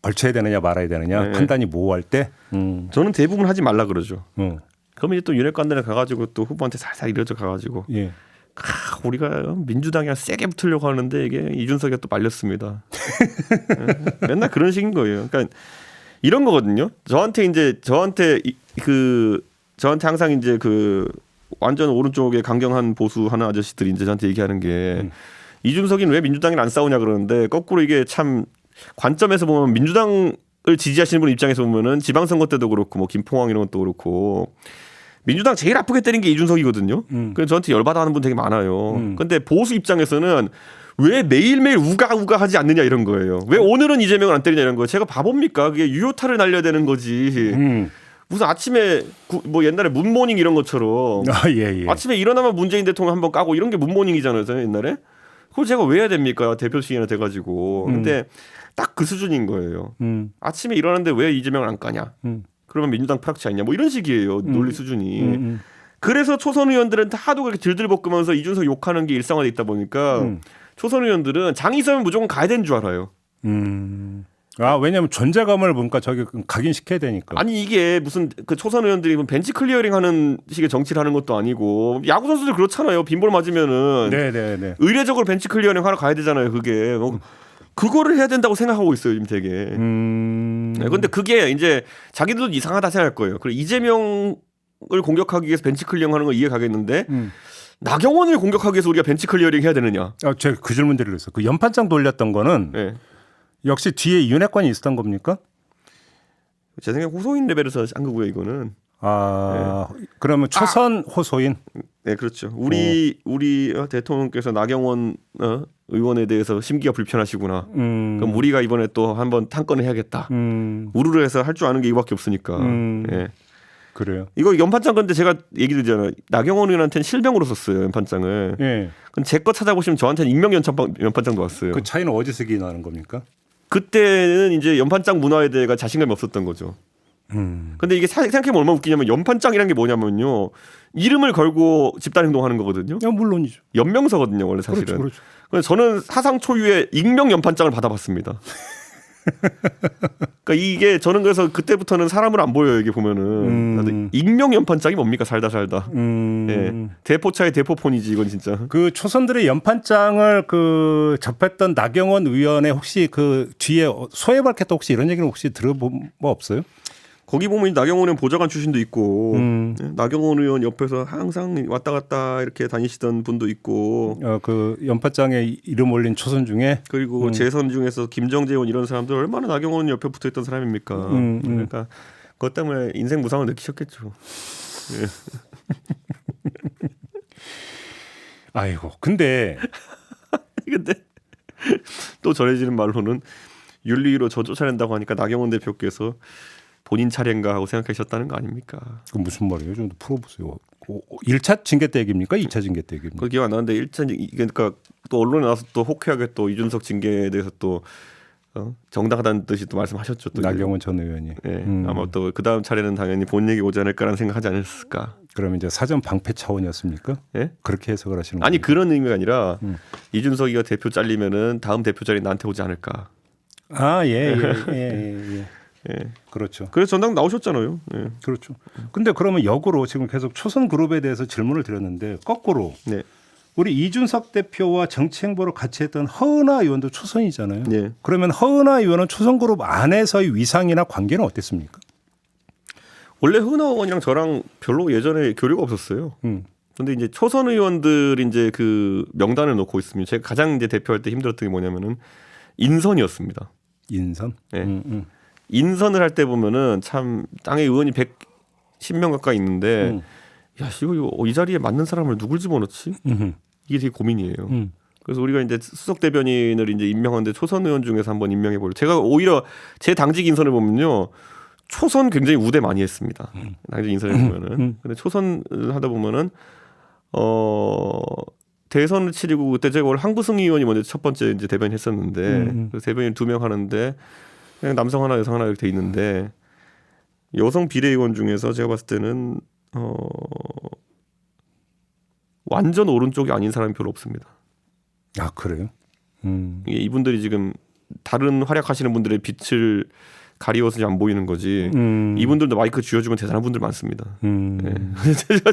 Speaker 2: 걸쳐야 되느냐 말아야 되느냐
Speaker 3: 네.
Speaker 2: 판단이 모호할 때.
Speaker 3: 저는 대부분 하지 말라 그러죠.
Speaker 2: 음.
Speaker 3: 그러면 이제 또 윤핵관들에 가가지고 또 후보한테 살살 이러져 가가지고
Speaker 2: 예.
Speaker 3: 우리가 민주당이랑 세게 붙으려고 하는데 이게 이준석이가 또 말렸습니다. 맨날 그런 식인 거예요. 그러니까 이런 거거든요. 저한테 항상 이제 그 완전 오른쪽에 강경한 보수 하는 아저씨들이 이제 저한테 얘기하는 게 이준석이는 왜 민주당이랑 안 싸우냐 그러는데 거꾸로 이게 참 관점에서 보면 민주당을 지지하시는 분 입장에서 보면은 지방선거 때도 그렇고 뭐 김포항 이런 것도 그렇고 민주당 제일 아프게 때린 게 이준석이거든요. 그래서 저한테 열받아하는 분 되게 많아요. 근데 보수 입장에서는 왜 매일매일 우가우가 하지 않느냐 이런 거예요. 왜 오늘은 이재명을 안 때리냐 이런 거예요. 제가 바보입니까? 그게 유효타를 날려야 되는 거지. 무슨 아침에 뭐 옛날에 문모닝 이런 것처럼
Speaker 2: 예.
Speaker 3: 아침에 일어나면 문재인 대통령 한번 까고 이런 게 문모닝이잖아요. 옛날에. 그걸 제가 왜 해야 됩니까? 대표식이나 돼가지고. 근데 딱 그 수준인 거예요. 아침에 일어났는데 왜 이재명을 안 까냐? 그러면 민주당 프락치 않냐? 뭐 이런 식이에요. 논리 수준이. 그래서 초선 의원들은 하도 그렇게 들들볶으면서 이준석 욕하는 게 일상화돼 있다 보니까 초선 의원들은 장이 있으면 무조건 가야 되는 줄 알아요.
Speaker 2: 왜냐하면 존재감을 뭔가 저기 각인시켜야 되니까.
Speaker 3: 아니 이게 무슨 그 초선 의원들이 벤치 클리어링하는 식의 정치를 하는 것도 아니고 야구 선수들 그렇잖아요. 빈볼 맞으면은
Speaker 2: 네.
Speaker 3: 의례적으로 벤치 클리어링 하러 가야 되잖아요. 그게 그거를 해야 된다고 생각하고 있어요. 지금 되게. 네, 근데 그게 이제 자기들도 이상하다 생각할 거예요. 그리고 이재명을 공격하기 위해서 벤치 클리어링하는 거 이해 가겠는데. 나경원을 공격하기 위해서 우리가 벤치 클리어링 해야 되느냐?
Speaker 2: 제가 그 질문 드리려고 그 연판장 돌렸던 거는
Speaker 3: 네.
Speaker 2: 역시 뒤에 윤핵관이 있었던 겁니까?
Speaker 3: 제 생각에 호소인 레벨에서 한 거고요. 이거는.
Speaker 2: 그러면 초선 호소인.
Speaker 3: 네, 그렇죠. 우리 대통령께서 나경원 의원에 대해서 심기가 불편하시구나. 그럼 우리가 이번에 또 한번 탄건을 해야겠다. 우르르 해서 할 줄 아는 게 이거밖에 없으니까. 예.
Speaker 2: 그래요.
Speaker 3: 이거 연판장 건데 제가 얘기 드리잖아요. 나경원 의원한테는 실명으로 썼어요. 연판장을.
Speaker 2: 예.
Speaker 3: 그럼 제 거 찾아보시면 저한테는 익명 연판장도 왔어요.
Speaker 2: 그 차이는 어디서 기나는 겁니까?
Speaker 3: 그때는 이제 연판장 문화에 대해서 자신감이 없었던 거죠. 근데 이게 생각해보면 얼마나 웃기냐면 연판장이라는 게 뭐냐면요. 이름을 걸고 집단 행동하는 거거든요.
Speaker 2: 물론이죠.
Speaker 3: 연명서거든요, 원래 사실은.
Speaker 2: 그렇죠.
Speaker 3: 그래서 저는 사상 초유의 익명 연판장을 받아봤습니다. 그러니까 이게 저는 그래서 그때부터는 사람을 안 보여요. 이게 보면은 익명 연판장이 뭡니까 살다. 예. 대포차의 대포폰이지 이건 진짜.
Speaker 2: 그 초선들의 연판장을 그 접했던 나경원 의원의 혹시 그 뒤에 소해 밝혔다 혹시 이런 얘기는 혹시 들어본 뭐 없어요?
Speaker 3: 거기 보면 나경원 의원 보좌관 출신도 있고 예, 나경원 의원 옆에서 항상 왔다 갔다 이렇게 다니시던 분도 있고
Speaker 2: 그 연판장에 이름 올린 초선 중에
Speaker 3: 그리고 재선 중에서 김정재 의원 이런 사람들 얼마나 나경원 옆에 붙어있던 사람입니까? 그러니까 그것 때문에 인생 무상을 느끼셨겠죠. 예.
Speaker 2: 아이고 근데
Speaker 3: 또 전해지는 말로는 윤리위로 저 쫓아낸다고 하니까 나경원 대표께서 본인 차례인가 하고 생각하셨다는 거 아닙니까?
Speaker 2: 그 무슨 말이에요? 좀 풀어보세요. 1차 징계 때 얘기입니까? 2차 징계 때 얘기입니까?
Speaker 3: 그 기억 안 나는데 1차 그러니까 또 언론에 나와서 또 호쾌하게 또 이준석 징계에 대해서 또 정당하다는 뜻이 또 말씀하셨죠. 또
Speaker 2: 나경원 전 의원이.
Speaker 3: 예, 아마 또 그 다음 차례는 당연히 본 얘기 오지 않을까라는 생각하지 않았을까.
Speaker 2: 그러면 이제 사전 방패 차원이었습니까?
Speaker 3: 예?
Speaker 2: 그렇게 해석을 하시는
Speaker 3: 아니
Speaker 2: 겁니까?
Speaker 3: 그런 의미가 아니라 이준석이가 대표 잘리면은 다음 대표 자리 나한테 오지 않을까.
Speaker 2: 예. 그렇죠.
Speaker 3: 그래서 전당 나오셨잖아요. 예.
Speaker 2: 그렇죠. 근데 그러면 역으로 지금 계속 초선 그룹에 대해서 질문을 드렸는데 거꾸로
Speaker 3: 네.
Speaker 2: 우리 이준석 대표와 정치 행보를 같이 했던 허은하 의원도 초선이잖아요.
Speaker 3: 네.
Speaker 2: 그러면 허은하 의원은 초선 그룹 안에서의 위상이나 관계는 어땠습니까?
Speaker 3: 원래 허은하 의원이랑 저랑 별로 예전에 교류가 없었어요. 근데 이제 초선 의원들 이제 그 명단을 놓고 있으면 제가 가장 이제 대표할 때 힘들었던 게 뭐냐면은 인선이었습니다.
Speaker 2: 인선.
Speaker 3: 네. 인선을 할 때 보면은 참 땅에 의원이 110명 가까이 있는데 야 이거 이 자리에 맞는 사람을 누굴 집어넣지? 이게 되게 고민이에요. 그래서 우리가 이제 수석 대변인을 이제 임명하는데 초선 의원 중에서 한번 임명해 보려. 제가 오히려 제 당직 인선을 보면요. 초선 굉장히 우대 많이 했습니다. 당직 인선을 보면은. 근데 초선을 하다 보면은 대선을 치르고 그때 제가 원래 황부승 의원이 먼저 첫 번째 이제 대변인 했었는데 그래서 대변인 2명 하는데 그냥 남성 하나 여성 하나 이렇게 돼 있는데 여성 비례의원 중에서 제가 봤을 때는 완전 오른쪽이 아닌 사람이 별로 없습니다.
Speaker 2: 아 그래요?
Speaker 3: 이게 이분들이 지금 다른 활약하시는 분들의 빛을 가리워서 안 보이는 거지. 이분들도 마이크 쥐어주면 대단한 분들 많습니다. 네.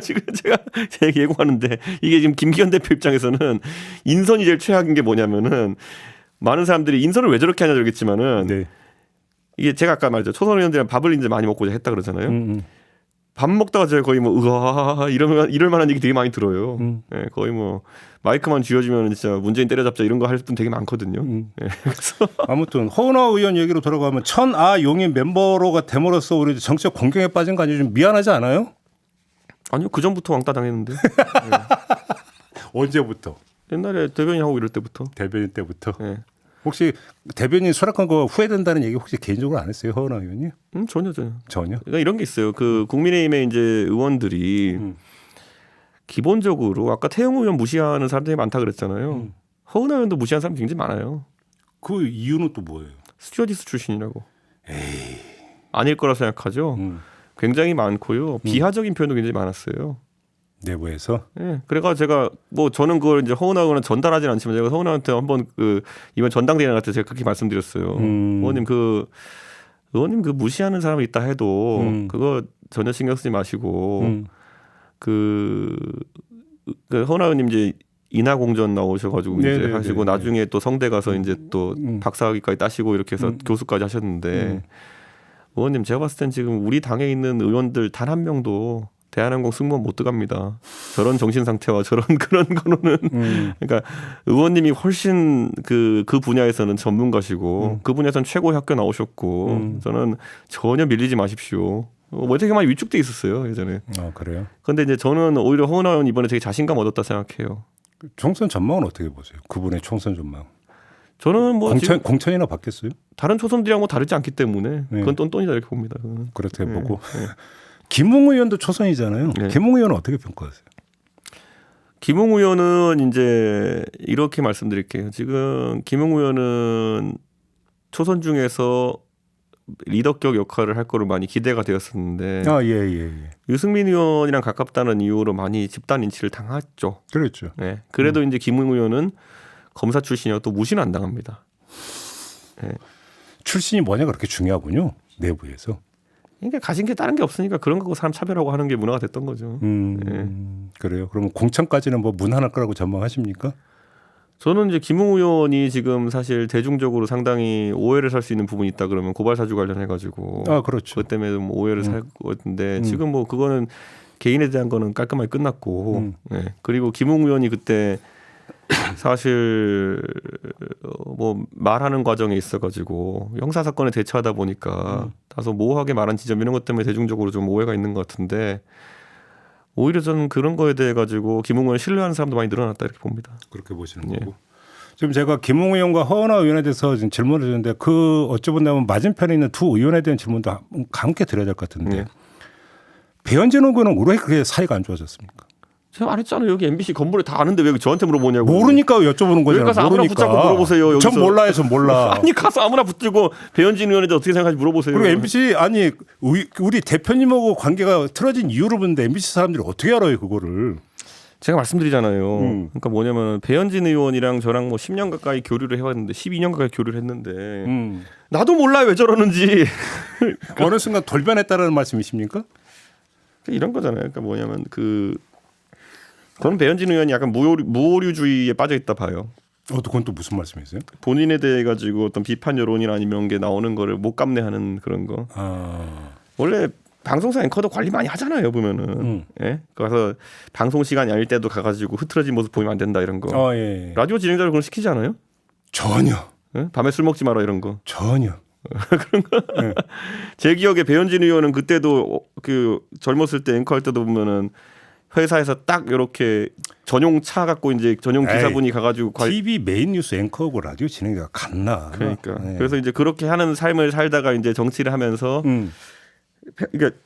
Speaker 3: 제가 예고하는데 이게 지금 김기현 대표 입장에서는 인선이 제일 최악인 게 뭐냐면은 많은 사람들이 인선을 왜 저렇게 하냐 그러겠지만은
Speaker 2: 네.
Speaker 3: 이게 제가 아까 말했죠. 초선 의원들이랑 밥을 이제 많이 먹고자 했다 그러잖아요. 밥 먹다가 제가 거의 뭐 으아 이럴 만한 얘기 되게 많이 들어요. 네, 거의 뭐 마이크만 쥐어주면 진짜 문재인 때려잡자 이런 거 할 분 되게 많거든요. 네, 그래서
Speaker 2: 아무튼 허은하 의원 얘기로 돌아가면 천아 용인 멤버로가 됨으로써 우리 정치적 공경에 빠진 거 아니에요? 좀 미안하지 않아요?
Speaker 3: 아니요 그 전부터 왕따 당했는데.
Speaker 2: 언제부터?
Speaker 3: 옛날에 대변인하고 이럴 때부터.
Speaker 2: 대변인 때부터.
Speaker 3: 네.
Speaker 2: 혹시 대변인 수락한 거 후회된다는 얘기 혹시 개인적으로 안 했어요, 허은하 의원이?
Speaker 3: 전혀.
Speaker 2: 전혀.
Speaker 3: 그러니까 이런 게 있어요. 그 국민의힘의 이제 의원들이 기본적으로 아까 태영 의원 무시하는 사람들이 많다 그랬잖아요. 허은하 의원도 무시하는 사람 굉장히 많아요.
Speaker 2: 그 이유는 또 뭐예요?
Speaker 3: 스튜어디스 출신이라고. 아닐 거라 생각하죠. 굉장히 많고요. 비하적인 표현도 굉장히 많았어요.
Speaker 2: 내부에서.
Speaker 3: 예. 그래가 제가 뭐 저는 그걸 이제 허은하 의원은 전달하진 않지만 제가 허은하한테 한번 그 이번 전당대회 나갈 때 제가 그렇게 말씀드렸어요. 의원님 그 무시하는 사람이 있다 해도 그거 전혀 신경 쓰지 마시고 그 허은하 의원님 이제 인하공전 나오셔가지고 이제 하시고 나중에 또 성대 가서 이제 또 박사학위까지 따시고 이렇게 해서 교수까지 하셨는데 의원님 제가 봤을 땐 지금 우리 당에 있는 의원들 단 한 명도 대한항공 승무원 못 들어갑니다. 저런 정신 상태와 저런 그런 거로는 그러니까 의원님이 훨씬 그 분야에서는 전문가시고 그 분야에서는 최고의 학교 나오셨고 저는 전혀 밀리지 마십시오. 뭐 되게 많이 위축돼 있었어요 예전에.
Speaker 2: 아 그래요?
Speaker 3: 그런데 이제 저는 오히려 허은하 의원 이번에 되게 자신감 얻었다 생각해요.
Speaker 2: 총선 전망은 어떻게 보세요? 그분의 총선 전망.
Speaker 3: 저는 뭐
Speaker 2: 공천이나 받겠어요?
Speaker 3: 다른 초선들이랑 뭐 다르지 않기 때문에 그건 똔똔이다 이렇게 봅니다. 그거는.
Speaker 2: 그렇게 보고. 김웅 의원도 초선이잖아요.
Speaker 3: 네.
Speaker 2: 김웅 의원은 어떻게 평가하세요?
Speaker 3: 김웅 의원은 이제 이렇게 말씀드릴게요. 지금 김웅 의원은 초선 중에서 리더격 역할을 할 거로 많이 기대가 되었었는데
Speaker 2: 예.
Speaker 3: 유승민 의원이랑 가깝다는 이유로 많이 집단 인치를 당했죠.
Speaker 2: 그렇죠.
Speaker 3: 네. 그래도 이제 김웅 의원은 검사 출신이어 또 무시는 안 당합니다. 네.
Speaker 2: 출신이 뭐냐 그렇게 중요하군요. 내부에서.
Speaker 3: 그러니까 가진 게 다른 게 없으니까 그런 거 사람 차별하고 하는 게 문화가 됐던 거죠.
Speaker 2: 그래요. 그러면 공천까지는 뭐 무난할 거라고 전망하십니까?
Speaker 3: 저는 이제 김웅 의원이 지금 사실 대중적으로 상당히 오해를 살 수 있는 부분이 있다 그러면 고발 사주 관련해 가지고
Speaker 2: 그렇죠.
Speaker 3: 그것 때문에 좀 오해를 살 거였는데 지금 뭐 그거는 개인에 대한 거는 깔끔하게 끝났고 네. 그리고 김웅 의원이 그때 사실 뭐 말하는 과정에 있어 가지고 형사 사건에 대처하다 보니까 다소 모호하게 말한 지점 이런 것 때문에 대중적으로 좀 오해가 있는 것 같은데 오히려 저는 그런 거에 대해 가지고 김웅 의원 신뢰하는 사람도 많이 늘어났다 이렇게 봅니다.
Speaker 2: 그렇게 보시는 거고. 지금 제가 김웅 의원과 허은하 의원에 대해서 지금 질문을 드렸는데 그 어찌 보면 맞은편에 있는 두 의원에 대한 질문도 함께 드려야 될 것 같은데 배현진 의원은 왜 그렇게 사이가 안 좋아졌습니까?
Speaker 3: 제가 말했잖아요. 여기 MBC 건물에 다 아는데 왜 저한테 물어보냐고.
Speaker 2: 모르니까 여쭤보는 거잖아요.
Speaker 3: 여기 가서 아무나 붙잡고 물어보세요. 여기서.
Speaker 2: 전 몰라요. 전 몰라.
Speaker 3: 아니 가서 아무나 붙들고 배현진 의원에 대해 어떻게 생각하는지 물어보세요.
Speaker 2: 그리고 MBC 아니 우리 대표님하고 관계가 틀어진 이유를 묻는데 MBC 사람들이 어떻게 알아요 그거를.
Speaker 3: 제가 말씀드리잖아요. 그러니까 뭐냐면 배현진 의원이랑 저랑 뭐 10년 가까이 교류를 해왔는데 12년 가까이 교류를 했는데 나도 몰라요 왜 저러는지.
Speaker 2: 어느 순간 돌변했다는 말씀이십니까?
Speaker 3: 이런 거잖아요. 그러니까 뭐냐면 그런 배현진 의원이 약간 무오류주의에 빠져 있다 봐요.
Speaker 2: 그건 또 무슨 말씀이세요?
Speaker 3: 본인에 대해 가지고 어떤 비판 여론이나 아니면 게 나오는 거를 못 감내하는 그런 거. 원래 방송사 앵커도 관리 많이 하잖아요 보면은. 예? 가서 방송 시간이 아닐 때도 가가지고 흐트러진 모습 보이면 안 된다 이런 거.
Speaker 2: 예.
Speaker 3: 라디오 진행자를 그런 거 시키지 않아요?
Speaker 2: 전혀.
Speaker 3: 예? 밤에 술 먹지 마라 이런 거.
Speaker 2: 전혀.
Speaker 3: 그런 거. 네. 제 기억에 배현진 의원은 그때도 그 젊었을 때 앵커 할 때도 보면은. 회사에서 딱 이렇게 전용 차 갖고 이제 전용 기사분이 가가지고
Speaker 2: TV 메인 뉴스 앵커하고 라디오 진행자가 같나?
Speaker 3: 그러니까 그래서 이제 그렇게 하는 삶을 살다가 이제 정치를 하면서 그러니까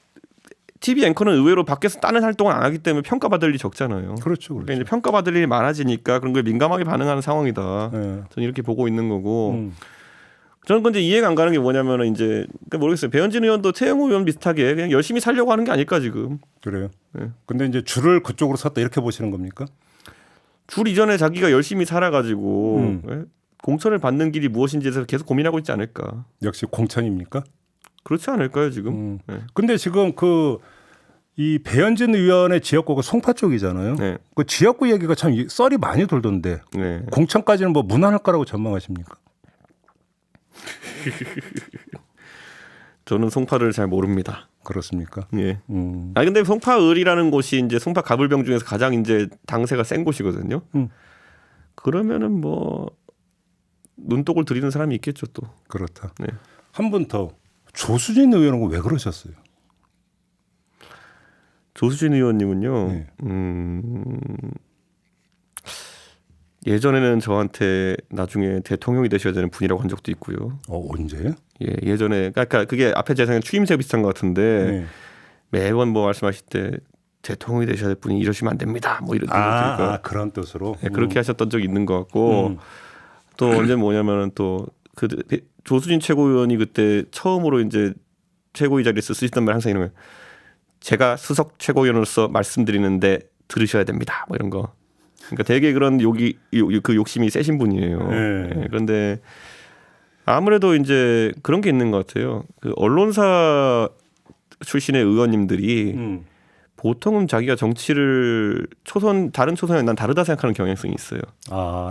Speaker 3: TV 앵커는 의외로 밖에서 다른 활동을 안 하기 때문에 평가받을 일이 적잖아요.
Speaker 2: 그렇죠.
Speaker 3: 그러니까 이제 평가받을 일이 많아지니까 그런 거에 민감하게 반응하는 상황이다. 저는 이렇게 보고 있는 거고. 저는 근데 이해가 안 가는 게 뭐냐면은 이제 모르겠어요. 배현진 의원도 태영호 의원 비슷하게 그냥 열심히 살려고 하는 게 아닐까 지금.
Speaker 2: 그래요. 근데 이제 줄을 그쪽으로 섰다 이렇게 보시는 겁니까?
Speaker 3: 줄 이전에 자기가 열심히 살아가지고 공천을 받는 길이 무엇인지에서 계속 고민하고 있지 않을까.
Speaker 2: 역시 공천입니까?
Speaker 3: 그렇지 않을까요 지금?
Speaker 2: 근데 지금 이 배현진 의원의 지역구가 송파 쪽이잖아요. 그 지역구 얘기가 참 썰이 많이 돌던데 공천까지는 뭐 무난할 거라고 전망하십니까?
Speaker 3: 저는 송파를 잘 모릅니다.
Speaker 2: 그렇습니까?
Speaker 3: 예. 아 근데 송파을이라는 곳이 이제 송파 가불병 중에서 가장 이제 당세가 센 곳이거든요. 그러면은 뭐 눈독을 들이는 사람이 있겠죠 또.
Speaker 2: 그렇다. 한 분 더 조수진 의원은 왜 그러셨어요?
Speaker 3: 조수진 의원님은요. 예전에는 저한테 나중에 대통령이 되셔야 되는 분이라고 한 적도 있고요.
Speaker 2: 언제요?
Speaker 3: 예전에 그러니까 그게 앞에 제 생각 취임새 비슷한 것 같은데 매번 뭐 말씀하실 때 대통령이 되셔야 될 분이 이러시면 안 됩니다. 뭐 이런
Speaker 2: 그런 뜻으로
Speaker 3: 그렇게 하셨던 적이 있는 것 같고 또 언제 뭐냐면은 또 그 조수진 최고위원이 그때 처음으로 이제 최고위 자리에서 쓰시던 말 항상 이런 거예요. 제가 수석 최고위원으로서 말씀드리는데 들으셔야 됩니다. 뭐 이런 거. 그러니까 되게 그런 그 욕심이 세신 분이에요. 그런데 아무래도 이제 그런 게 있는 것 같아요. 그 언론사 출신의 의원님들이 보통은 자기가 정치를 다른 초선에 난 다르다 생각하는 경향성이 있어요.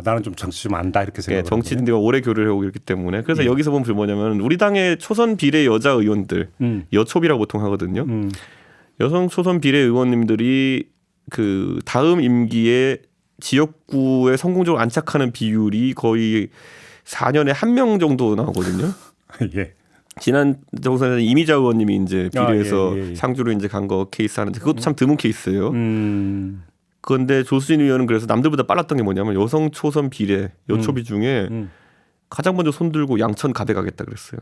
Speaker 2: 나는 좀 정치 좀 안다 이렇게 생각해요.
Speaker 3: 정치인들과 오래 교류를 하고 있기 때문에 그래서 여기서 보면 뭐냐면 우리 당의 초선 비례 여자 의원들 여초비라고 보통 하거든요. 여성 초선 비례 의원님들이 그 다음 임기에 지역구에 성공적으로 안착하는 비율이 거의 4년에 1명 정도 나오거든요.
Speaker 2: 예.
Speaker 3: 지난 정선에는 이미자 의원님이 이제 비례해서 상주로 이제 간 거 케이스 하는데 그것도 참 드문 케이스예요. 그런데 조수진 의원은 그래서 남들보다 빨랐던 게 뭐냐면 여성 초선 비례 여초비 중에 가장 먼저 손들고 양천 가배 가겠다 그랬어요.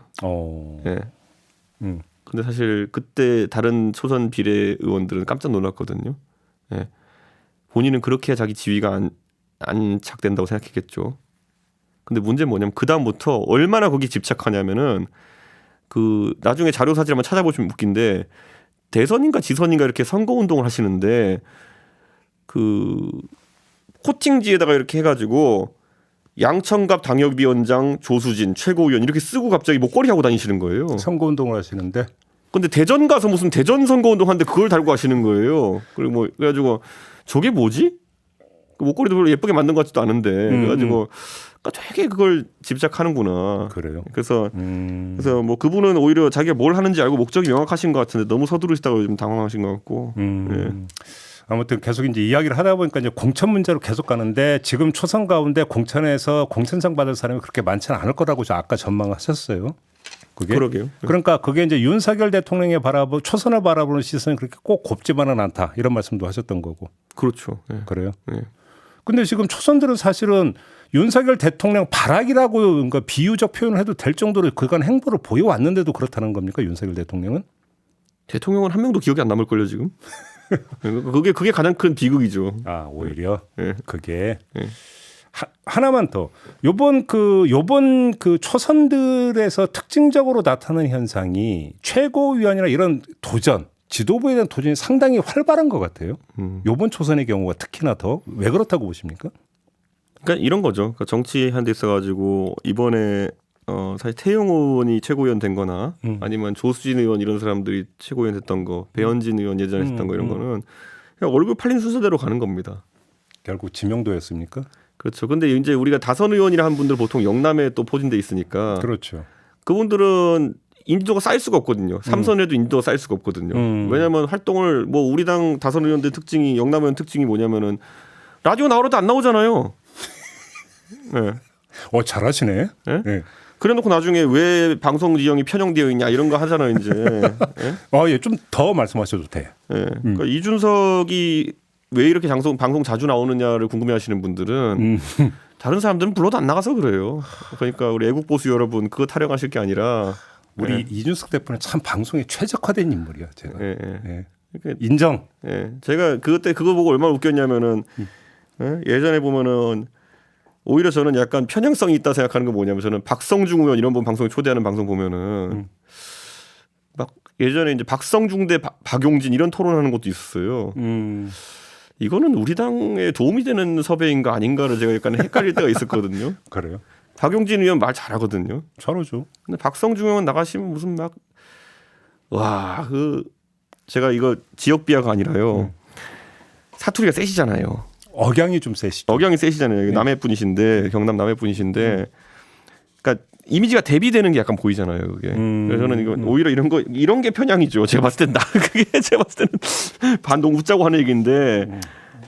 Speaker 3: 예. 근데 사실 그때 다른 초선 비례 의원들은 깜짝 놀랐거든요. 예. 본인은 그렇게 해야 자기 지위가 안착된다고 생각했겠죠. 근데 문제는 뭐냐면 그 다음부터 얼마나 거기 집착하냐면은 그 나중에 자료 사진 한번 찾아보시면 웃긴데 대선인가 지선인가 이렇게 선거 운동을 하시는데 그 코팅지에다가 이렇게 해가지고 양천갑 당협위원장 조수진 최고위원 이렇게 쓰고 갑자기 목걸이 하고 다니시는 거예요.
Speaker 2: 선거운동을 하시는데
Speaker 3: 근데 대전 가서 무슨 대전 선거운동 하는데 그걸 달고 가시는 거예요. 그리고 뭐 그래가지고 저게 뭐지? 그 목걸이도 별로 예쁘게 만든 것 같지도 않은데 그래가지고 되게 그걸 집착하는구나.
Speaker 2: 그래요.
Speaker 3: 그래서 뭐 그분은 오히려 자기가 뭘 하는지 알고 목적이 명확하신 것 같은데 너무 서두르시다가 좀 당황하신 것 같고. 예.
Speaker 2: 아무튼 계속 이제 이야기를 하다 보니까 이제 공천 문제로 계속 가는데 지금 초선 가운데 공천에서 공천상 받을 사람이 그렇게 많지는 않을 거라고 아까 전망하셨어요. 그게
Speaker 3: 그러게요.
Speaker 2: 그러니까 그게 이제 윤석열 대통령의 초선을 바라보는 시선이 그렇게 꼭 곱지만은 않다 이런 말씀도 하셨던 거고.
Speaker 3: 그렇죠. 예.
Speaker 2: 그래요.
Speaker 3: 예.
Speaker 2: 근데 지금 초선들은 사실은 윤석열 대통령 발악이라고 그러니까 비유적 표현을 해도 될 정도로 그간 행보를 보여왔는데도 그렇다는 겁니까 윤석열 대통령은?
Speaker 3: 대통령은 한 명도 기억이 안 남을걸요 지금. 그게 가장 큰 비극이죠.
Speaker 2: 아 오히려
Speaker 3: 예.
Speaker 2: 그게
Speaker 3: 예.
Speaker 2: 하나만 더 요번 그 초선들에서 특징적으로 나타나는 현상이 최고위원이나 이런 도전 지도부에 대한 도전이 상당히 활발한 것 같아요. 요번 초선의 경우가 특히나 더 왜 그렇다고 보십니까?
Speaker 3: 그러니까 이런 거죠. 그러니까 정치한 데 있어가지고 이번에 사실 태영 의원이 최고위원 된 거나 아니면 조수진 의원 이런 사람들이 최고위원 됐던 거 배현진 의원 예전에 했던 거 이런 거는 그냥 얼굴 팔린 순서대로 가는 겁니다.
Speaker 2: 결국 지명도였습니까?
Speaker 3: 그렇죠. 근데 이제 우리가 다선 의원이라 한 분들 보통 영남에 또 포진돼 있으니까
Speaker 2: 그렇죠.
Speaker 3: 그분들은 인지도가 쌓일 수가 없거든요. 삼선에도 인지도가 쌓일 수가 없거든요. 왜냐하면 활동을 뭐 우리 당 다선 의원들 특징이 영남 의원 특징이 뭐냐면은 라디오 나오러도 안 나오잖아요. 네.
Speaker 2: 잘하시네.
Speaker 3: 네?
Speaker 2: 네.
Speaker 3: 그래놓고 나중에 왜 방송 지형이 편향되어 있냐 이런 거 하잖아요 이제. 네?
Speaker 2: 예, 좀 더 말씀하셔도 돼.
Speaker 3: 네. 그러니까 이준석이 왜 이렇게 방송 자주 나오느냐를 궁금해하시는 분들은 다른 사람들은 불러도 안 나가서 그래요. 그러니까 우리 애국 보수 여러분 그거 타령하실 게 아니라
Speaker 2: 우리 이준석 대표는 참 방송에 최적화된 인물이야. 제가
Speaker 3: 예.
Speaker 2: 그러니까 인정.
Speaker 3: 예. 제가 그때 그거 보고 얼마나 웃겼냐면은 예전에 보면은 오히려 저는 약간 편향성이 있다 생각하는 건 뭐냐면 저는 박성중 의원 이런 분 방송에 초대하는 방송 보면은 막 예전에 이제 박성중 대 박용진 이런 토론하는 것도 있었어요. 이거는 우리 당에 도움이 되는 섭외인가 아닌가를 제가 약간 헷갈릴 때가 있었거든요.
Speaker 2: 그래요?
Speaker 3: 박용진 의원 말 잘하거든요.
Speaker 2: 잘하죠.
Speaker 3: 근데 박성중 의원 나가시면 무슨 막 와 그 제가 이거 지역 비하가 아니라요. 사투리가 세시잖아요.
Speaker 2: 억양이 좀 세시죠.
Speaker 3: 억양이 세시잖아요. 남해 분이신데 경남 남해 분이신데, 그러니까 이미지가 대비되는 게 약간 보이잖아요. 그게. 그래서 저는 이거 오히려 이런 게 편향이죠. 제가 봤을 땐 그게 제가 봤을 때는 반동 웃자고 하는 얘기인데,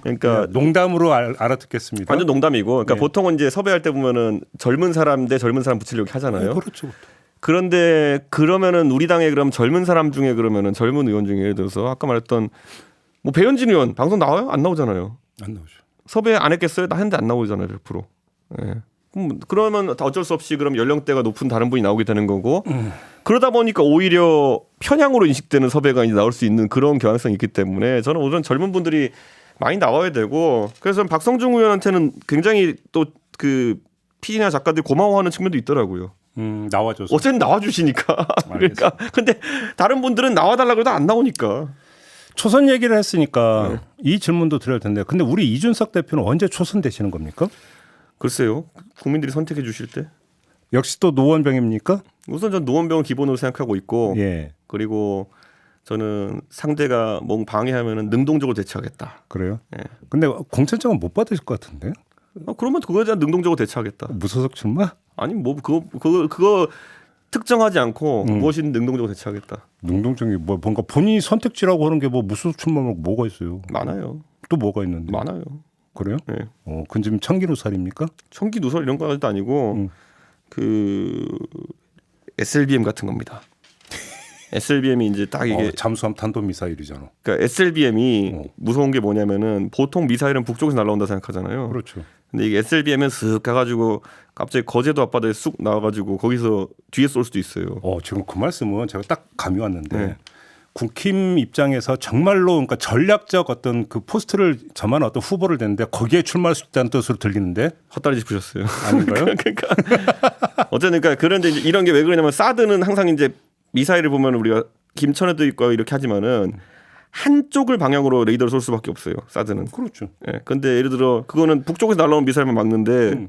Speaker 3: 그러니까
Speaker 2: 농담으로 알아듣겠습니다.
Speaker 3: 완전 농담이고, 그러니까
Speaker 2: 네.
Speaker 3: 보통은 이제 섭외할 때 보면은 젊은 사람 대 젊은 사람 붙이려고 하잖아요.
Speaker 2: 그렇죠.
Speaker 3: 그런데 그러면은 우리 당에 그럼 젊은 사람 중에 그러면은 젊은 의원 중에 예를 들어서 아까 말했던 뭐 배현진 의원 방송 나와요? 안 나오잖아요.
Speaker 2: 안 나오죠.
Speaker 3: 섭외 안 했겠어요? 나 했는데 안 나오잖아요, 100%. 예. 그러면 어쩔 수 없이 그럼 연령대가 높은 다른 분이 나오게 되는 거고 그러다 보니까 오히려 편향으로 인식되는 섭외가 이제 나올 수 있는 그런 경향성이 있기 때문에 저는 오히려 젊은 분들이 많이 나와야 되고 그래서 박성중 의원한테는 굉장히 또 그 PD나 작가들이 고마워하는 측면도 있더라고요.
Speaker 2: 나와줘서.
Speaker 3: 어쨌든 나와주시니까. 그러니까 근데 다른 분들은 나와달라고 해도 안 나오니까.
Speaker 2: 초선 얘기를 했으니까 이 질문도 드려야 텐데 근데 우리 이준석 대표는 언제 초선 되시는 겁니까?
Speaker 3: 글쎄요. 국민들이 선택해 주실 때.
Speaker 2: 역시 또 노원병입니까?
Speaker 3: 우선 전 노원병을 기본으로 생각하고 있고
Speaker 2: 예.
Speaker 3: 그리고 저는 상대가 뭔 방해하면은 능동적으로 대처하겠다.
Speaker 2: 그래요?
Speaker 3: 예.
Speaker 2: 근데 공천장은 못 받으실 것 같은데?
Speaker 3: 그러면 그거에 대한 능동적으로 대처하겠다.
Speaker 2: 무소속 출마?
Speaker 3: 아니 뭐 그거 특정하지 않고 무엇이든 능동적으로 대처하겠다.
Speaker 2: 능동적인 뭐 뭔가 본인이 선택지라고 하는 게 뭐 무소속 출마면 뭐가 있어요?
Speaker 3: 많아요.
Speaker 2: 또 뭐가 있는데?
Speaker 3: 많아요.
Speaker 2: 그래요?
Speaker 3: 네.
Speaker 2: 그건 지금 청기누살입니까?
Speaker 3: 청기 누설 이런 거도 아니고 그 SLBM 같은 겁니다. SLBM이 이제 딱 이게
Speaker 2: 잠수함 탄도 미사일이잖아.
Speaker 3: 그러니까 SLBM이 무서운 게 뭐냐면은 보통 미사일은 북쪽에서 날아온다 생각하잖아요.
Speaker 2: 그렇죠.
Speaker 3: 근데 이게 SLBM은 쓱 가가지고 갑자기 거제도 앞바다에 쑥 나와가지고 거기서 뒤에 쏠 수도 있어요.
Speaker 2: 지금 그 말씀은 제가 딱 감이 왔는데
Speaker 3: 네.
Speaker 2: 국힘 입장에서 정말로 그러니까 전략적 어떤 그 포스트를 점한 어떤 후보를 냈는데 거기에 출마할 수 있다는 뜻으로 들리는데
Speaker 3: 헛다리 짚으셨어요.
Speaker 2: 아닌가요?
Speaker 3: 그러니까 어쨌든 그러니까 그런데 이제 이런 게 왜 그러냐면 사드는 항상 이제 미사일을 보면 우리가 김천에도 있고 이렇게 하지만은 한쪽을 방향으로 레이더를 쏠 수밖에 없어요. 사드는.
Speaker 2: 그렇죠.
Speaker 3: 예. 근데 예를 들어 그거는 북쪽에서 날라온 미사일만 막는데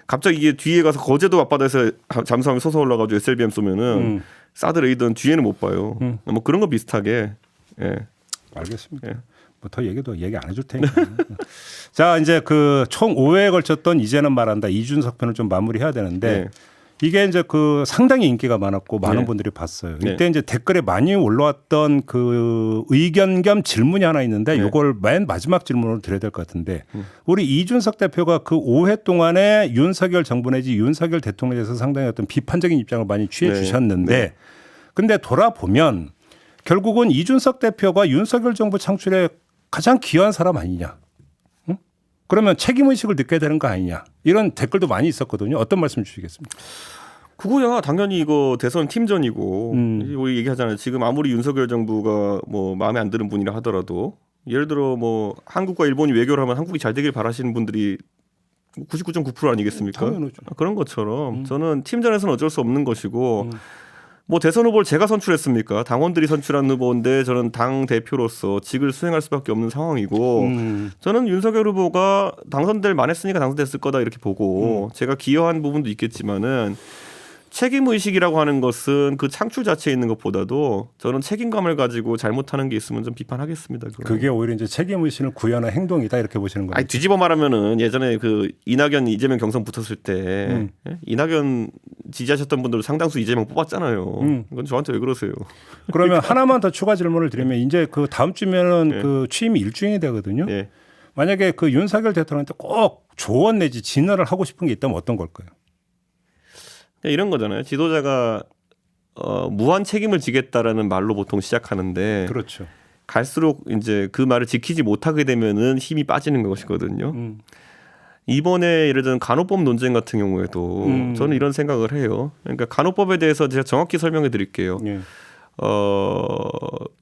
Speaker 3: 갑자기 이게 뒤에 가서 거제도 앞바다에서 잠수함이 솟아 올라가지고 SLBM 쏘면은 사드 레이더는 뒤에는 못 봐요. 뭐 그런 거 비슷하게. 예.
Speaker 2: 알겠습니다.
Speaker 3: 예.
Speaker 2: 뭐 더 얘기 안 해줄 테니까. 자, 이제 그 총 5회에 걸쳤던 이제는 말한다 이준석 편을 좀 마무리해야 되는데
Speaker 3: 네.
Speaker 2: 이게 이제 그 상당히 인기가 많았고 많은
Speaker 3: 네.
Speaker 2: 분들이 봤어요.
Speaker 3: 네.
Speaker 2: 이때 이제 댓글에 많이 올라왔던 그 의견 겸 질문이 하나 있는데
Speaker 3: 네.
Speaker 2: 이걸 맨 마지막 질문으로 드려야 될 것 같은데 우리 이준석 대표가 그 5회 동안에 윤석열 정부 내지 윤석열 대통령에 대해서 상당히 어떤 비판적인 입장을 많이 취해
Speaker 3: 네.
Speaker 2: 주셨는데
Speaker 3: 네.
Speaker 2: 근데 돌아보면 결국은 이준석 대표가 윤석열 정부 창출에 가장 기여한 사람 아니냐. 응? 그러면 책임의식을 느껴야 되는 거 아니냐. 이런 댓글도 많이 있었거든요. 어떤 말씀 주시겠습니까?
Speaker 3: 그거야 당연히 이거 대선 팀전이고 우리 얘기하잖아요. 지금 아무리 윤석열 정부가 뭐 마음에 안 드는 분이라 하더라도 예를 들어 뭐 한국과 일본이 외교를 하면 한국이 잘 되길 바라시는 분들이 99.9% 아니겠습니까?
Speaker 2: 당연하죠.
Speaker 3: 그런 것처럼 저는 팀전에서는 어쩔 수 없는 것이고 뭐 대선 후보를 제가 선출했습니까? 당원들이 선출한 후보인데 저는 당 대표로서 직을 수행할 수밖에 없는 상황이고 저는 윤석열 후보가 당선될 만했으니까 당선됐을 거다 이렇게 보고 제가 기여한 부분도 있겠지만은 책임의식이라고 하는 것은 그 창출 자체에 있는 것보다도 저는 책임감을 가지고 잘못하는 게 있으면 좀 비판하겠습니다. 그건.
Speaker 2: 그게 오히려 이제 책임의식을 구현한 행동이다 이렇게 보시는 거예요.
Speaker 3: 아니 뒤집어 말하면은 예전에 그 이낙연 이재명 경선 붙었을 때 예? 이낙연 지지하셨던 분들 상당수 이재명 뽑았잖아요. 이건 저한테 왜 그러세요?
Speaker 2: 그러면 하나만 더 추가 질문을 드리면 이제 그 다음 주면은 그 취임이 일주일이 되거든요.
Speaker 3: 예.
Speaker 2: 만약에 그 윤석열 대통령한테 꼭 조언 내지 진언을 하고 싶은 게 있다면 어떤 걸까요?
Speaker 3: 이런 거잖아요. 지도자가 무한 책임을 지겠다라는 말로 보통 시작하는데
Speaker 2: 그렇죠.
Speaker 3: 갈수록 이제 그 말을 지키지 못하게 되면은 힘이 빠지는 것이거든요. 이번에 예를 들면 간호법 논쟁 같은 경우에도 저는 이런 생각을 해요. 그러니까 간호법에 대해서 제가 정확히 설명해 드릴게요.
Speaker 2: 예.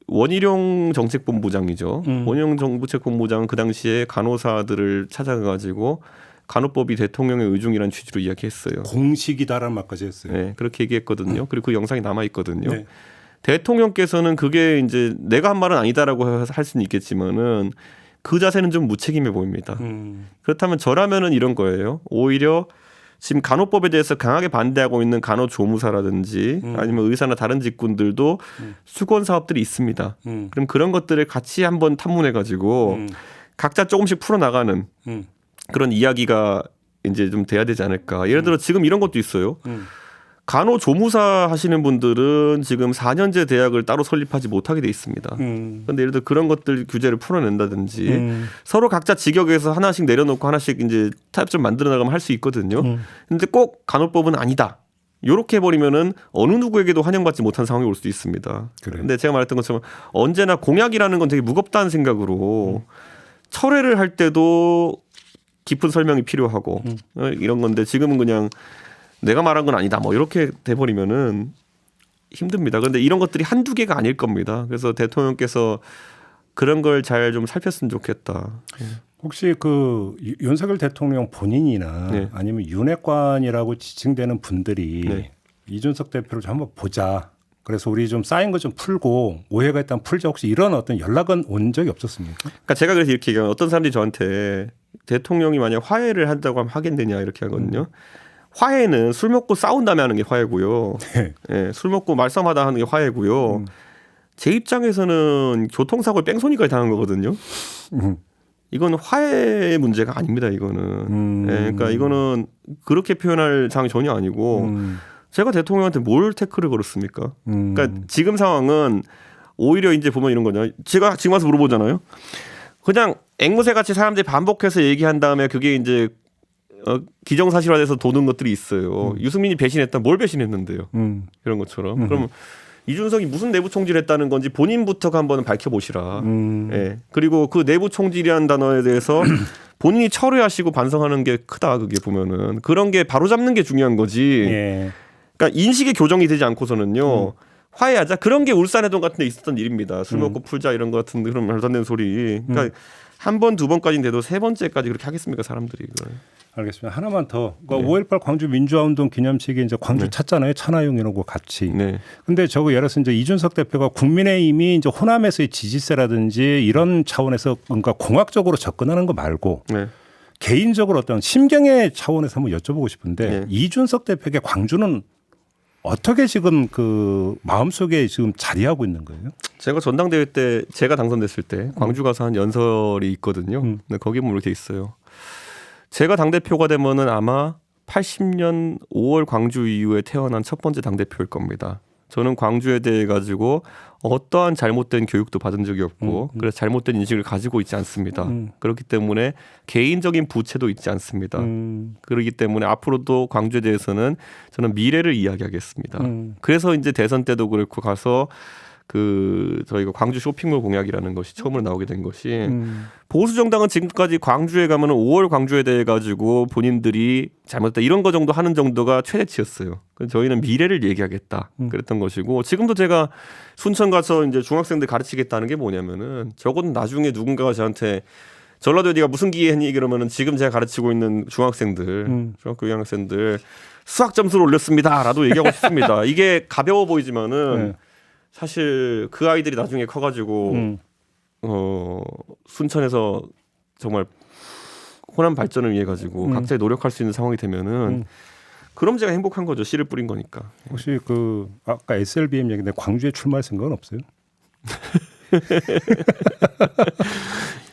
Speaker 3: 원희룡 정책본부장이죠. 원희룡 정책본부장은 그 당시에 간호사들을 찾아가지고 간호법이 대통령의 의중이라는 취지로 이야기했어요.
Speaker 2: 공식이다라는 말까지 했어요.
Speaker 3: 네, 그렇게 얘기했거든요. 그리고 그 영상이 남아 있거든요.
Speaker 2: 네.
Speaker 3: 대통령께서는 그게 이제 내가 한 말은 아니다라고 할 수는 있겠지만은 그 자세는 좀 무책임해 보입니다. 그렇다면 저라면은 이런 거예요. 오히려 지금 간호법에 대해서 강하게 반대하고 있는 간호조무사라든지 아니면 의사나 다른 직군들도 수건 사업들이 있습니다. 그럼 그런 것들을 같이 한번 탐문해 가지고 각자 조금씩 풀어 나가는 그런 이야기가 이제 좀 돼야 되지 않을까. 예를 들어 지금 이런 것도 있어요. 간호조무사 하시는 분들은 지금 4년제 대학을 따로 설립하지 못하게 돼 있습니다. 그런데 예를 들어 그런 것들 규제를 풀어낸다든지 서로 각자 직역에서 하나씩 내려놓고 하나씩 이제 타협점 만들어 나가면 할 수 있거든요. 근데 꼭 간호법은 아니다. 요렇게 해버리면은 어느 누구에게도 환영받지 못한 상황이 올 수도 있습니다. 그런데 제가 말했던 것처럼 언제나 공약이라는 건 되게 무겁다는 생각으로 철회를 할 때도 깊은 설명이 필요하고 이런 건데 지금은 그냥 내가 말한 건 아니다 뭐 이렇게 돼버리면은 힘듭니다. 그런데 이런 것들이 한두 개가 아닐 겁니다. 그래서 대통령께서 그런 걸 잘 좀 살폈으면 좋겠다.
Speaker 2: 혹시 그 윤석열 대통령 본인이나
Speaker 3: 네.
Speaker 2: 아니면 윤핵관이라고 지칭되는 분들이
Speaker 3: 네.
Speaker 2: 이준석 대표를 좀 한번 보자. 그래서 우리 좀 쌓인 거 좀 풀고 오해가 있다면 풀자. 혹시 이런 어떤 연락은 온 적이 없었습니까?
Speaker 3: 그러니까 제가 그래서 이렇게 얘기하면 어떤 사람들이 저한테 대통령이 만약 화해를 한다고 하면 하겠느냐 이렇게 하거든요. 화해는 술 먹고 싸운 다음에 하는 게 화해고요.
Speaker 2: 네.
Speaker 3: 예, 술 먹고 말싸움하다 하는 게 화해고요. 제 입장에서는 교통사고에 뺑소니까지 당한 거거든요. 이건 화해의 문제가 아닙니다. 이거는. 예, 그러니까 이거는 그렇게 표현할 상황이 전혀 아니고 제가 대통령한테 뭘 태클을 걸었습니까? 그러니까 지금 상황은 오히려 이제 보면 이런 거죠. 제가 지금 와서 물어보잖아요. 그냥 앵무새 같이 사람들이 반복해서 얘기한 다음에 그게 이제 기정사실화돼서 도는 것들이 있어요. 유승민이 배신했다. 뭘 배신했는데요? 이런 것처럼. 그럼 이준석이 무슨 내부 총질했다는 건지 본인부터가 한번 밝혀보시라. 예. 그리고 그 내부 총질이라는 단어에 대해서 본인이 철회하시고 반성하는 게 크다. 그게 보면은 그런 게 바로잡는 게 중요한 거지.
Speaker 2: 예.
Speaker 3: 그러니까 인식의 교정이 되지 않고서는요. 화해하자. 그런 게 울산해동 같은 데 있었던 일입니다. 술 먹고 풀자 이런 것 같은 그런 말도 안 되는 소리. 그러니까 한 번, 두 번까지는 돼도 세 번째까지 그렇게 하겠습니까 사람들이 이걸.
Speaker 2: 알겠습니다. 하나만 더. 그러니까
Speaker 3: 네.
Speaker 2: 5.18 광주 민주화운동 기념식에 이제 광주
Speaker 3: 네.
Speaker 2: 찾잖아요. 천하용이라고 같이.
Speaker 3: 네.
Speaker 2: 근데 저거 예를 들어서 이제 이준석 대표가 국민의힘이 이제 호남에서의 지지세라든지 이런 차원에서 그러니까 공학적으로 접근하는 거 말고
Speaker 3: 네.
Speaker 2: 개인적으로 어떤 심경의 차원에서 한번 여쭤보고 싶은데
Speaker 3: 네.
Speaker 2: 이준석 대표에게 광주는 어떻게 지금 그 마음속에 지금 자리하고 있는 거예요?
Speaker 3: 제가 전당대회 때 제가 당선됐을 때 광주 가서 한 연설이 있거든요. 근데 거기 보면 이렇게 있어요. 제가 당대표가 되면은 아마 80년 5월 광주 이후에 태어난 첫 번째 당대표일 겁니다. 저는 광주에 대해 가지고 어떠한 잘못된 교육도 받은 적이 없고 그래서 잘못된 인식을 가지고 있지 않습니다. 그렇기 때문에 개인적인 부채도 있지 않습니다. 그렇기 때문에 앞으로도 광주에 대해서는 저는 미래를 이야기하겠습니다. 그래서 이제 대선 때도 그렇고 가서 그 저희가 광주 쇼핑몰 공약이라는 것이 처음으로 나오게 된 것이 보수 정당은 지금까지 광주에 가면은 5월 광주에 대해 가지고 본인들이 잘못했다 이런 거 정도 하는 정도가 최대치였어요. 그래서 저희는 미래를 얘기하겠다 그랬던 것이고 지금도 제가 순천 가서 이제 중학생들 가르치겠다는 게 뭐냐면은 적어도 나중에 누군가가 저한테 전라도에 네가 무슨 기회 했니 그러면은 지금 제가 가르치고 있는 중학생들 중학교 2학년생들 수학 점수를 올렸습니다라도 얘기하고 싶습니다. 이게 가벼워 보이지만은 사실 그 아이들이 나중에 커가지고 순천에서 정말 호남 발전을 위해 가지고 각자의 노력할 수 있는 상황이 되면은 그럼 제가 행복한 거죠. 씨를 뿌린 거니까.
Speaker 2: 혹시 그 아까 SLBM 얘기인데 광주에 출마할 생각은 없어요?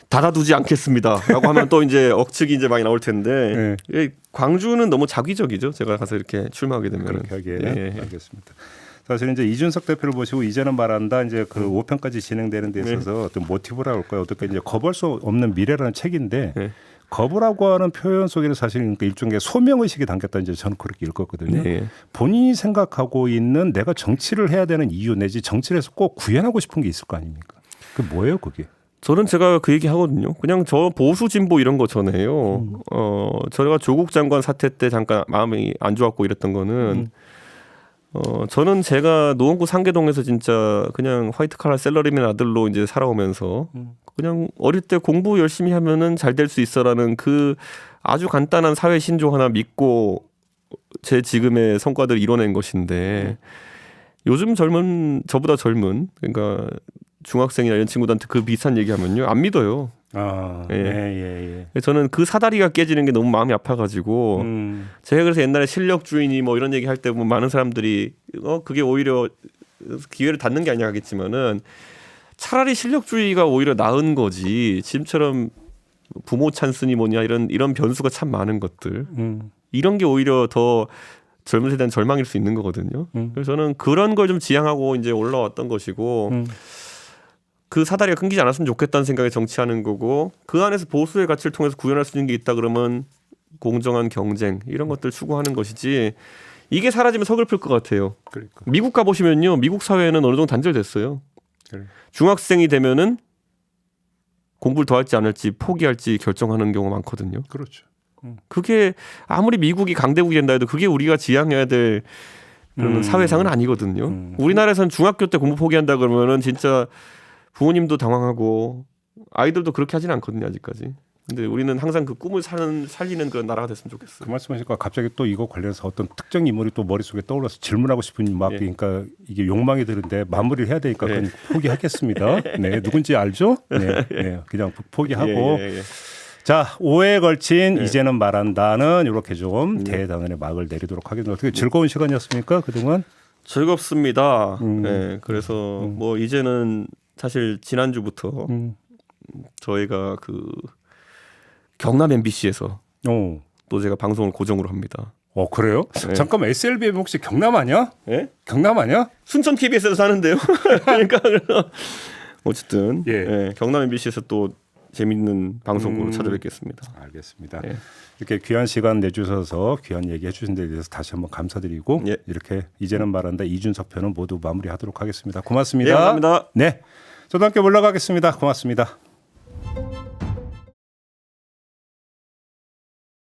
Speaker 3: 닫아두지 않겠습니다라고 하면 또 이제 억측이 이제 많이 나올 텐데 광주는 너무 자기적이죠. 제가 가서 이렇게 출마하게 되면은.
Speaker 2: 그렇게 하기에 알겠습니다. 사실 이제 이준석 대표를 보시고 이제는 말한다 이제 그 5편까지 진행되는 데 있어서 어떤 모티브라고 할까요? 어떻게 이제 거부할 수 없는 미래라는 책인데 거부라고 하는 표현 속에는 사실 그러니까 일종의 소명 의식이 담겼다 이제 저는 그렇게 읽었거든요. 본인이 생각하고 있는 내가 정치를 해야 되는 이유 내지 정치를 해서 꼭 구현하고 싶은 게 있을 거 아닙니까? 그 뭐예요, 그게?
Speaker 3: 저는 제가 그 얘기 하거든요. 그냥 저 보수 진보 이런 거 전해요. 제가 조국 장관 사태 때 잠깐 마음이 안 좋았고 이랬던 거는 저는 제가 노원구 상계동에서 진짜 그냥 화이트 칼라 셀러리맨 아들로 이제 살아오면서 그냥 어릴 때 공부 열심히 하면은 잘 될 수 있어라는 그 아주 간단한 사회 신조 하나 믿고 제 지금의 성과들을 이뤄낸 것인데 요즘 저보다 젊은 그러니까 중학생이나 이런 친구들한테 그 비슷한 얘기하면요 안 믿어요. 저는 그 사다리가 깨지는 게 너무 마음이 아파가지고 제가 그래서 옛날에 실력주의니 뭐 이런 얘기 할 때 보면 많은 사람들이 그게 오히려 기회를 닫는 게 아니라 하겠지만은 차라리 실력주의가 오히려 나은 거지 지금처럼 부모 찬스니 뭐냐 이런 변수가 참 많은 것들 이런 게 오히려 더 젊은 세대는 절망일 수 있는 거거든요. 그래서 저는 그런 걸 좀 지향하고 이제 올라왔던 것이고 그 사다리가 끊기지 않았으면 좋겠다는 생각에 정치하는 거고 그 안에서 보수의 가치를 통해서 구현할 수 있는 게 있다 그러면 공정한 경쟁 이런 것들 추구하는 것이지 이게 사라지면 서글플 것 같아요.
Speaker 2: 그러니까.
Speaker 3: 미국 가보시면요. 미국 사회는 어느 정도 단절됐어요.
Speaker 2: 그래.
Speaker 3: 중학생이 되면은 공부를 더 할지 안 할지 포기할지 결정하는 경우가 많거든요.
Speaker 2: 그렇죠.
Speaker 3: 그게 아무리 미국이 강대국이 된다 해도 그게 우리가 지향해야 될 그런 사회상은 아니거든요. 우리나라에서는 중학교 때 공부 포기한다 그러면은 진짜 부모님도 당황하고 아이들도 그렇게 하지는 않거든요 아직까지. 근데 우리는 항상 그 꿈을 살리는 그런 나라가 됐으면 좋겠어요.
Speaker 2: 그 말씀하시니까 갑자기 또 이거 관련해서 어떤 특정 인물이 또 머릿속에 떠올라서 질문하고 싶은 막 그러니까 이게 욕망이 드는데 마무리를 해야 되니까 그냥 포기하겠습니다. 네, 누군지 알죠? 네, 그냥 포기하고. 자, 5회에 걸친 이제는 말한다는 이렇게 좀 대단원의 막을 내리도록 하겠습니다. 어떻게 즐거운 시간이었습니까 그동안?
Speaker 3: 즐겁습니다. 네, 그래서 뭐 이제는 사실 지난주부터 저희가 그 경남 MBC에서 또 제가 방송을 고정으로 합니다.
Speaker 2: 그래요?
Speaker 3: 네.
Speaker 2: 잠깐만 SLBM 혹시 경남 아니야?
Speaker 3: 네?
Speaker 2: 경남 아니야?
Speaker 3: 순천 TBS에서 사는데요. 그러니까 어쨌든 경남 MBC에서 또 재밌는 방송으로 찾아뵙겠습니다.
Speaker 2: 알겠습니다. 이렇게 귀한 시간 내주셔서 귀한 얘기 해주신 데 대해서 다시 한번 감사드리고 이렇게 이제는 말한다 이준석 편은 모두 마무리하도록 하겠습니다. 고맙습니다.
Speaker 3: 감사합니다.
Speaker 2: 네, 저도 함께 물러가겠습니다. 고맙습니다.